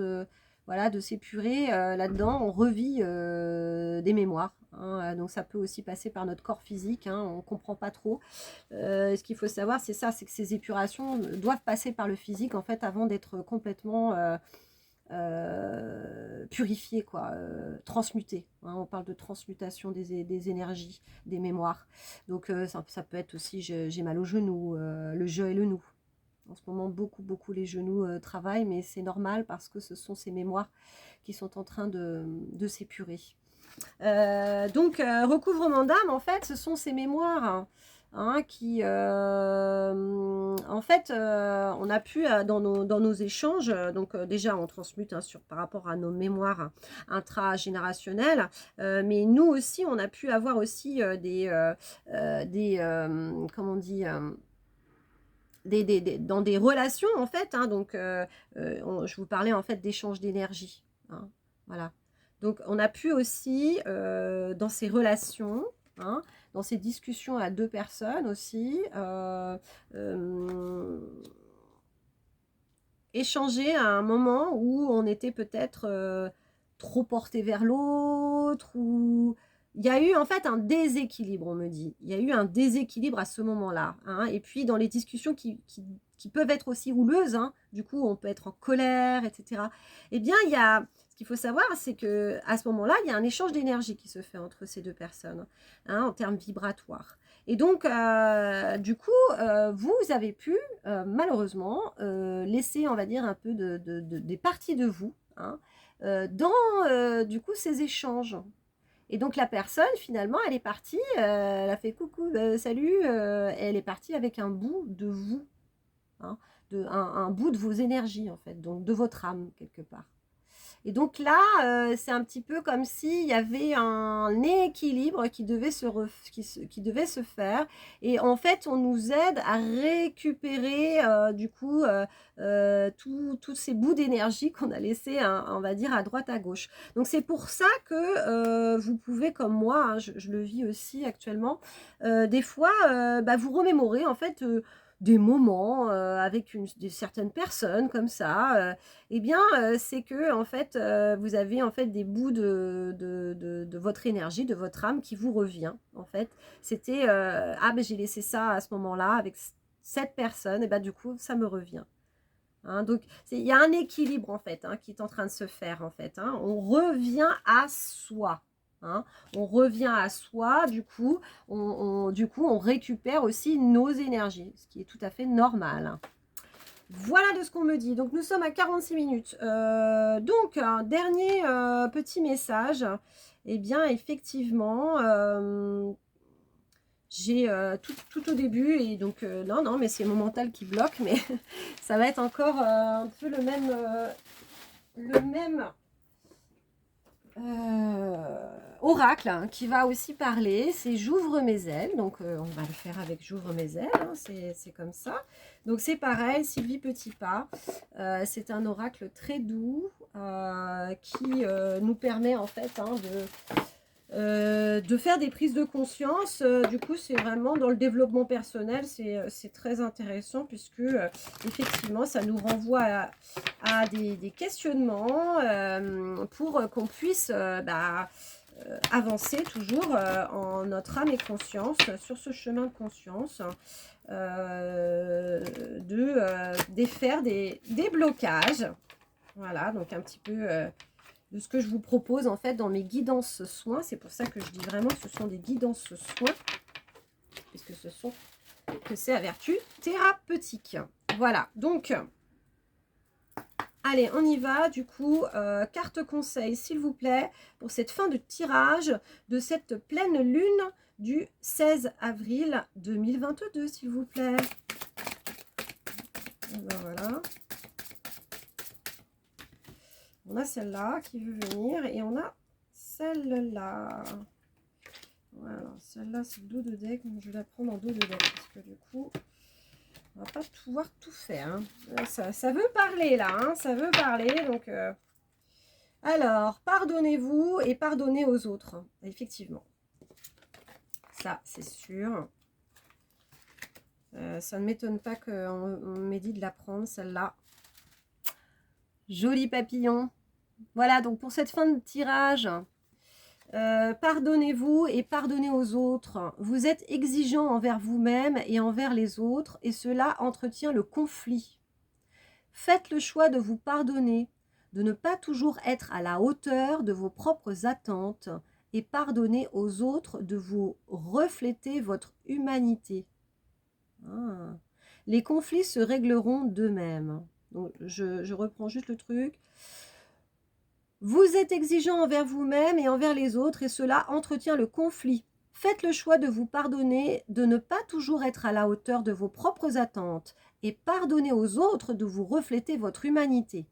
voilà, de s'épurer là-dedans. On revit des mémoires, hein. Donc, ça peut aussi passer par notre corps physique, hein, on ne comprend pas trop. Ce qu'il faut savoir, c'est ça, c'est que ces épurations doivent passer par le physique, en fait, avant d'être complètement purifié, quoi, transmuté, hein. On parle de transmutation des énergies, des mémoires. Donc ça peut être aussi, j'ai mal au genou, le jeu et le nous. En ce moment, beaucoup les genoux travaillent, mais c'est normal parce que ce sont ces mémoires qui sont en train de s'épurer. Donc, recouvrement d'âme, en fait, ce sont ces mémoires qui, en fait, on a pu, dans nos échanges, donc déjà, on transmute par rapport à nos mémoires intragénérationnelles, mais nous aussi, on a pu avoir aussi comment on dit, dans des relations, en fait, donc je vous parlais, en fait, d'échange d'énergie, voilà. Donc, on a pu aussi, dans ces relations, dans ces discussions à deux personnes aussi, échanger à un moment où on était peut-être trop porté vers l'autre, ou il y a eu en fait un déséquilibre, on me dit. Il y a eu un déséquilibre à ce moment-là. Et puis dans les discussions qui peuvent être aussi houleuses, du coup on peut être en colère, etc. Eh bien, ce qu'il faut savoir, c'est qu'à ce moment-là, il y a un échange d'énergie qui se fait entre ces deux personnes, en termes vibratoires. Et donc, du coup, vous avez pu, malheureusement, laisser, on va dire, un peu des parties de vous, dans, du coup, ces échanges. Et donc, la personne, finalement, elle est partie, elle a fait coucou, salut, et elle est partie avec un bout de vous, hein, un bout de vos énergies, en fait, donc de votre âme, quelque part. Et donc là, c'est un petit peu comme s'il y avait un équilibre qui devait qui devait se faire. Et en fait, on nous aide à récupérer du coup tous ces bouts d'énergie qu'on a laissés, on va dire, à droite, à gauche. Donc c'est pour ça que vous pouvez, comme moi, je le vis aussi actuellement, des fois, vous remémorer en fait des moments avec certaines personnes comme ça. Eh bien, c'est que en fait, vous avez en fait des bouts de votre énergie, de votre âme qui vous revient. En fait, c'était ah ben j'ai laissé ça à ce moment-là avec cette personne, et ben du coup ça me revient. Donc il y a un équilibre en fait qui est en train de se faire en fait. On revient à soi. On revient à soi, du coup, on récupère aussi nos énergies, ce qui est tout à fait normal. Voilà de ce qu'on me dit. Donc, nous sommes à 46 minutes. Donc, un dernier petit message. Eh bien, effectivement, j'ai tout au début, et donc, non, mais c'est mon mental qui bloque, mais ça va être encore un peu le même oracle qui va aussi parler. C'est j'ouvre mes ailes, donc on va le faire avec j'ouvre mes ailes, c'est comme ça. Donc c'est pareil, Sylvie Petitpas, c'est un oracle très doux qui nous permet en fait de faire des prises de conscience. Du coup, c'est vraiment dans le développement personnel, c'est très intéressant puisque effectivement, ça nous renvoie à des questionnements pour qu'on puisse avancer toujours en notre âme et conscience sur ce chemin de conscience, défaire des blocages. Voilà, donc un petit peu de ce que je vous propose en fait dans mes guidances soins. C'est pour ça que je dis vraiment que ce sont des guidances soins, puisque c'est à vertu thérapeutique. Voilà, donc allez, on y va. Du coup, carte conseil, s'il vous plaît, pour cette fin de tirage de cette pleine lune du 16 avril 2022, s'il vous plaît. Et ben voilà. On a celle-là qui veut venir et on a celle-là. Voilà, celle-là c'est le dos de deck, donc je vais la prendre en dos de deck parce que du coup, on va pas pouvoir tout faire. Ça veut parler là, ça veut parler. Donc, alors, pardonnez-vous et pardonnez aux autres, effectivement. Ça, c'est sûr. Ça ne m'étonne pas qu'on m'ait dit de la prendre, celle-là. Joli papillon. Voilà, donc pour cette fin de tirage, pardonnez-vous et pardonnez aux autres. Vous êtes exigeant envers vous-même et envers les autres, et cela entretient le conflit. Faites le choix de vous pardonner, de ne pas toujours être à la hauteur de vos propres attentes, et pardonnez aux autres de vous refléter votre humanité. Les conflits se régleront d'eux-mêmes. Donc, je reprends juste le truc. Vous êtes exigeant envers vous-même et envers les autres et cela entretient le conflit. Faites le choix de vous pardonner, de ne pas toujours être à la hauteur de vos propres attentes et pardonnez aux autres de vous refléter votre humanité.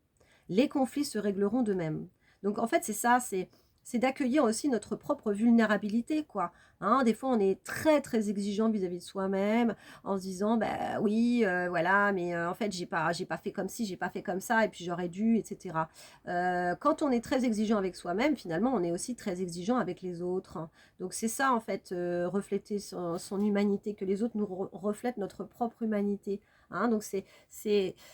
Les conflits se régleront d'eux-mêmes. Donc en fait, c'est ça, c'est d'accueillir aussi notre propre vulnérabilité, quoi. Hein, des fois, on est très, très exigeant vis-à-vis de soi-même, en se disant, bah oui, voilà, mais en fait, j'ai pas fait comme ci, j'ai pas fait comme ça, et puis j'aurais dû, etc. Quand on est très exigeant avec soi-même, finalement, on est aussi très exigeant avec les autres. Donc c'est ça, en fait, refléter son humanité, que les autres nous reflètent notre propre humanité. Hein, donc c'est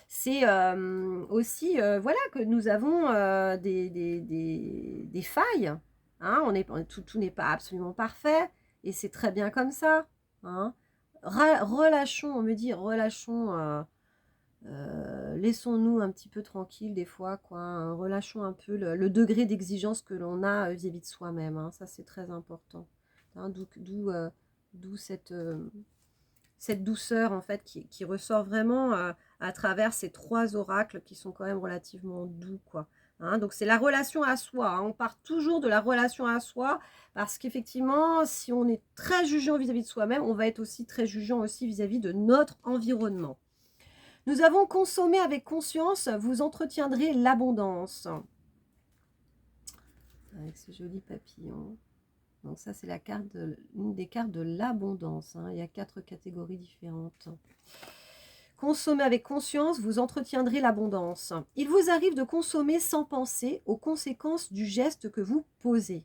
aussi, voilà, que nous avons des failles. Hein, tout n'est pas absolument parfait, et c'est très bien comme ça. Hein. Relâchons, on me dit, relâchons, laissons-nous un petit peu tranquilles des fois, quoi. Hein. Relâchons un peu le degré d'exigence que l'on a vis-à-vis de soi-même. Hein. Ça, c'est très important. Hein, d'où cette douceur, en fait, qui ressort vraiment à travers ces 3 oracles qui sont quand même relativement doux, quoi. Hein, donc c'est la relation à soi. Hein. On part toujours de la relation à soi parce qu'effectivement, si on est très jugeant vis-à-vis de soi-même, on va être aussi très jugeant aussi vis-à-vis de notre environnement. Nous avons consommé avec conscience, vous entretiendrez l'abondance. Avec ce joli papillon. Donc ça, c'est une des cartes de l'abondance. Hein. Il y a 4 catégories différentes. Consommez avec conscience, vous entretiendrez l'abondance. Il vous arrive de consommer sans penser aux conséquences du geste que vous posez.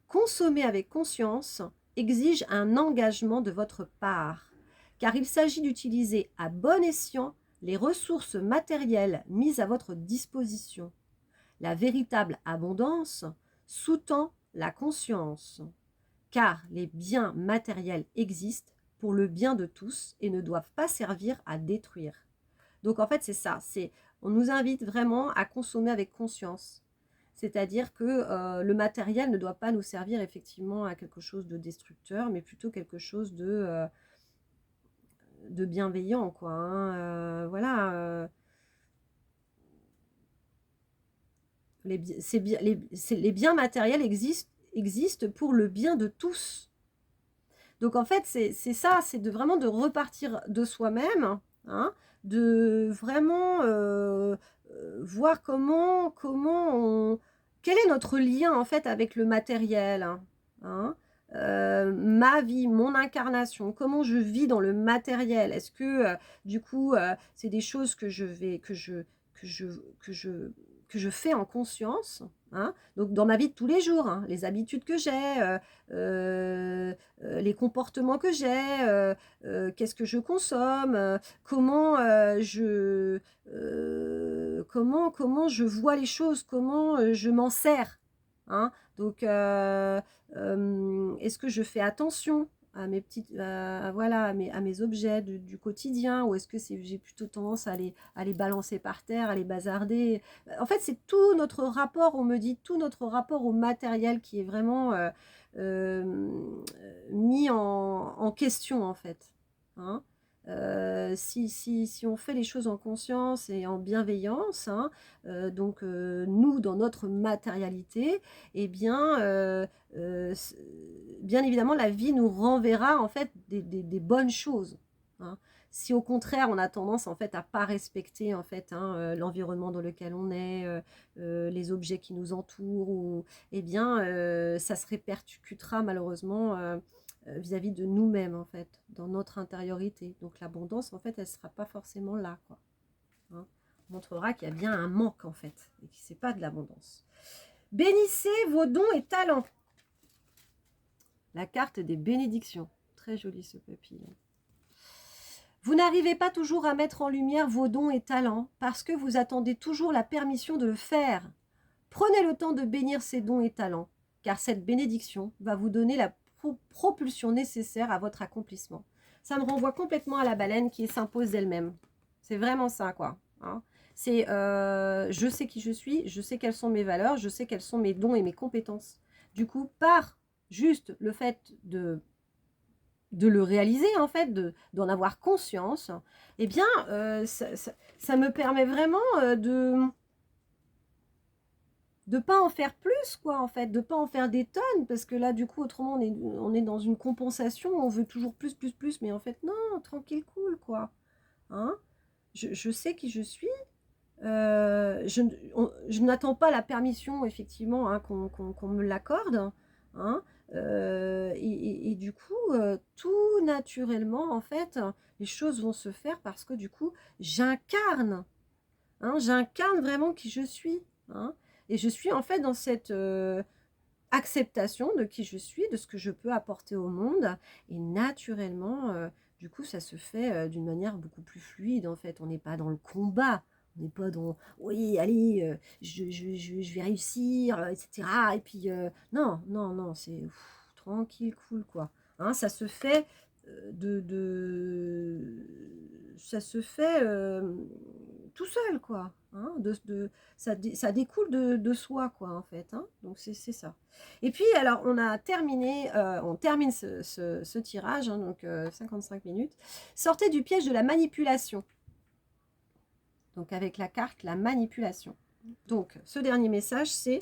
Consommer avec conscience exige un engagement de votre part, car il s'agit d'utiliser à bon escient les ressources matérielles mises à votre disposition. La véritable abondance sous-tend la conscience, car les biens matériels existent pour le bien de tous et ne doivent pas servir à détruire. Donc en fait, c'est ça, on nous invite vraiment à consommer avec conscience. C'est-à-dire que le matériel ne doit pas nous servir effectivement à quelque chose de destructeur, mais plutôt quelque chose de bienveillant, quoi. Hein. Voilà. Les biens matériels existent pour le bien de tous. Donc en fait, c'est ça, c'est vraiment de repartir de soi-même, hein, de vraiment voir quel est notre lien en fait avec le matériel. Hein. Ma vie, mon incarnation, comment je vis dans le matériel. Est-ce que du coup, c'est des choses que je fais en conscience, hein, donc dans ma vie de tous les jours, hein, les habitudes que j'ai, les comportements que j'ai, qu'est-ce que je consomme, comment je vois les choses, comment je m'en sers. Hein. Donc, est-ce que je fais attention à mes petites, voilà, à mes objets du quotidien, ou est-ce que j'ai plutôt tendance à les balancer par terre, à les bazarder. En fait, c'est tout notre rapport, on me dit, tout notre rapport au matériel qui est vraiment mis en question, en fait. Hein. Si on fait les choses en conscience et en bienveillance, hein, donc nous, dans notre matérialité, eh bien, bien évidemment, la vie nous renverra en fait des bonnes choses. Hein. Si au contraire, on a tendance en fait à pas respecter en fait, hein, l'environnement dans lequel on est, les objets qui nous entourent, eh bien, ça se répercutera malheureusement vis-à-vis de nous-mêmes en fait, dans notre intériorité. Donc l'abondance en fait, elle sera pas forcément là, quoi. Hein. On montrera qu'il y a bien un manque en fait, et que c'est pas de l'abondance. Bénissez vos dons et talents. La carte des bénédictions. Très joli ce papillon. Vous n'arrivez pas toujours à mettre en lumière vos dons et talents parce que vous attendez toujours la permission de le faire. Prenez le temps de bénir ces dons et talents, car cette bénédiction va vous donner la propulsion nécessaire à votre accomplissement. Ça me renvoie complètement à la baleine qui s'impose d'elle-même. C'est vraiment ça, quoi. Hein. C'est je sais qui je suis, je sais quelles sont mes valeurs, je sais quels sont mes dons et mes compétences. Du coup, par juste le fait de de le réaliser en fait, d'en avoir conscience, eh bien, ça me permet vraiment de pas en faire plus, quoi, en fait, de pas en faire des tonnes, parce que là, du coup, autrement, on est dans une compensation, on veut toujours plus, plus, plus, mais en fait, non, tranquille, cool, quoi. Hein? Je sais qui je suis. Je n'attends pas la permission, effectivement, hein, qu'on me l'accorde. Hein? Et du coup, tout naturellement, en fait, les choses vont se faire parce que du coup, j'incarne. Hein, j'incarne vraiment qui je suis. Hein, et je suis en fait dans cette acceptation de qui je suis, de ce que je peux apporter au monde. Et naturellement, du coup, ça se fait d'une manière beaucoup plus fluide en fait. On n'est pas dans le combat. On n'est pas dans oui, allez, je vais réussir, etc. Et puis, non, non, non, c'est tranquille, cool, quoi. Hein, ça se fait ça se fait tout seul, quoi. Hein, ça découle de soi, quoi, en fait. Hein, donc, c'est ça. Et puis, alors, on termine ce tirage, hein, donc 55 minutes. Sortez du piège de la manipulation. Donc, avec la carte, la manipulation. Donc, ce dernier message, c'est: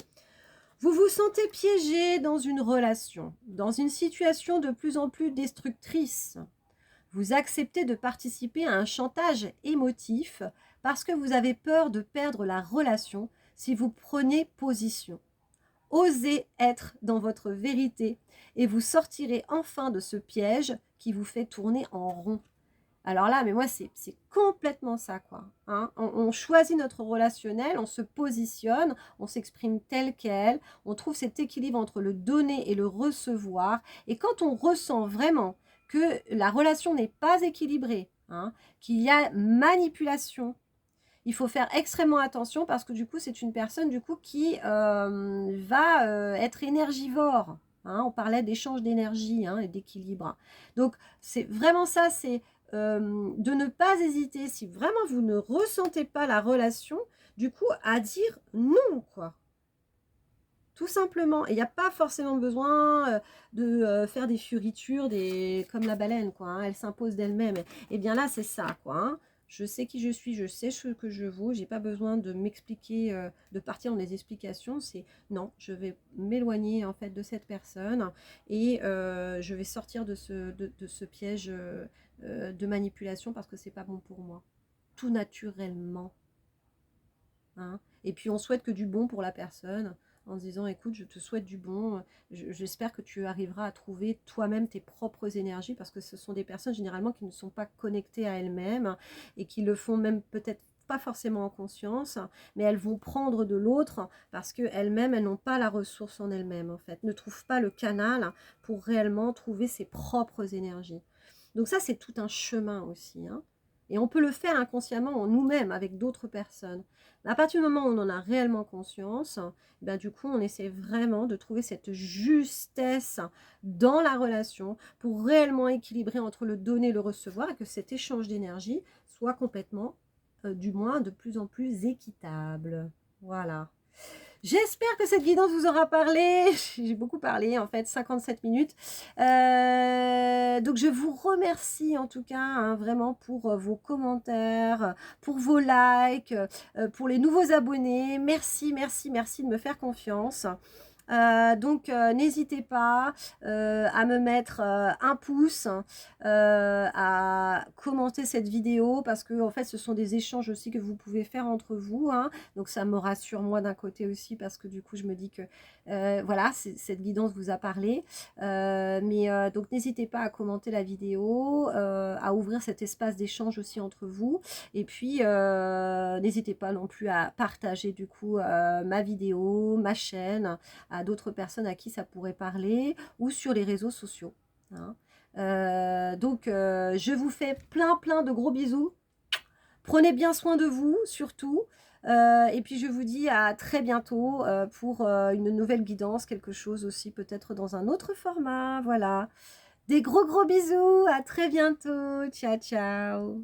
vous vous sentez piégé dans une relation, dans une situation de plus en plus destructrice. Vous acceptez de participer à un chantage émotif parce que vous avez peur de perdre la relation si vous prenez position. Osez être dans votre vérité et vous sortirez enfin de ce piège qui vous fait tourner en rond. Alors là, mais moi, c'est complètement ça, quoi. Hein, on choisit notre relationnel, on se positionne, on s'exprime tel quel, on trouve cet équilibre entre le donner et le recevoir. Et quand on ressent vraiment que la relation n'est pas équilibrée, hein, qu'il y a manipulation, il faut faire extrêmement attention parce que du coup, c'est une personne du coup qui va être énergivore. Hein, on parlait d'échange d'énergie, hein, et d'équilibre. Donc, c'est vraiment ça, c'est de ne pas hésiter, si vraiment vous ne ressentez pas la relation, du coup, à dire non, quoi. Tout simplement. Et il n'y a pas forcément besoin de faire des fioritures, comme la baleine, quoi. Hein, elle s'impose d'elle-même. Et bien là, c'est ça, quoi. Hein. Je sais qui je suis, je sais ce que je vaux. J'ai pas besoin de m'expliquer, de partir dans des explications. C'est non, je vais m'éloigner en fait de cette personne et je vais sortir de ce piège de manipulation parce que c'est pas bon pour moi. Tout naturellement. Hein. Et puis on souhaite que du bon pour la personne en se disant écoute, je te souhaite du bon, j'espère que tu arriveras à trouver toi-même tes propres énergies parce que ce sont des personnes généralement qui ne sont pas connectées à elles-mêmes et qui le font même peut-être pas forcément en conscience, mais elles vont prendre de l'autre parce qu'elles-mêmes, elles n'ont pas la ressource en elles-mêmes en fait, ne trouvent pas le canal pour réellement trouver ses propres énergies. Donc ça, c'est tout un chemin aussi, hein. Et on peut le faire inconsciemment en nous-mêmes avec d'autres personnes. À partir du moment où on en a réellement conscience, ben du coup, on essaie vraiment de trouver cette justesse dans la relation pour réellement équilibrer entre le donner et le recevoir et que cet échange d'énergie soit complètement, du moins, de plus en plus équitable. Voilà. J'espère que cette guidance vous aura parlé. J'ai beaucoup parlé, en fait, 57 minutes. Donc, je vous remercie en tout cas, hein, vraiment pour vos commentaires, pour vos likes, pour les nouveaux abonnés. Merci, merci, merci de me faire confiance. Donc, n'hésitez pas à me mettre un pouce, à commenter cette vidéo parce que en fait, ce sont des échanges aussi que vous pouvez faire entre vous. Hein, donc, ça me rassure moi d'un côté aussi parce que du coup, je me dis que voilà, cette guidance vous a parlé. Donc, n'hésitez pas à commenter la vidéo, à ouvrir cet espace d'échange aussi entre vous. Et puis, n'hésitez pas non plus à partager du coup ma vidéo, ma chaîne à d'autres personnes à qui ça pourrait parler ou sur les réseaux sociaux. Hein. Je vous fais plein de gros bisous. Prenez bien soin de vous, surtout. Et puis, je vous dis à très bientôt pour une nouvelle guidance, quelque chose aussi peut-être dans un autre format. Voilà. Des gros bisous. À très bientôt. Ciao, ciao.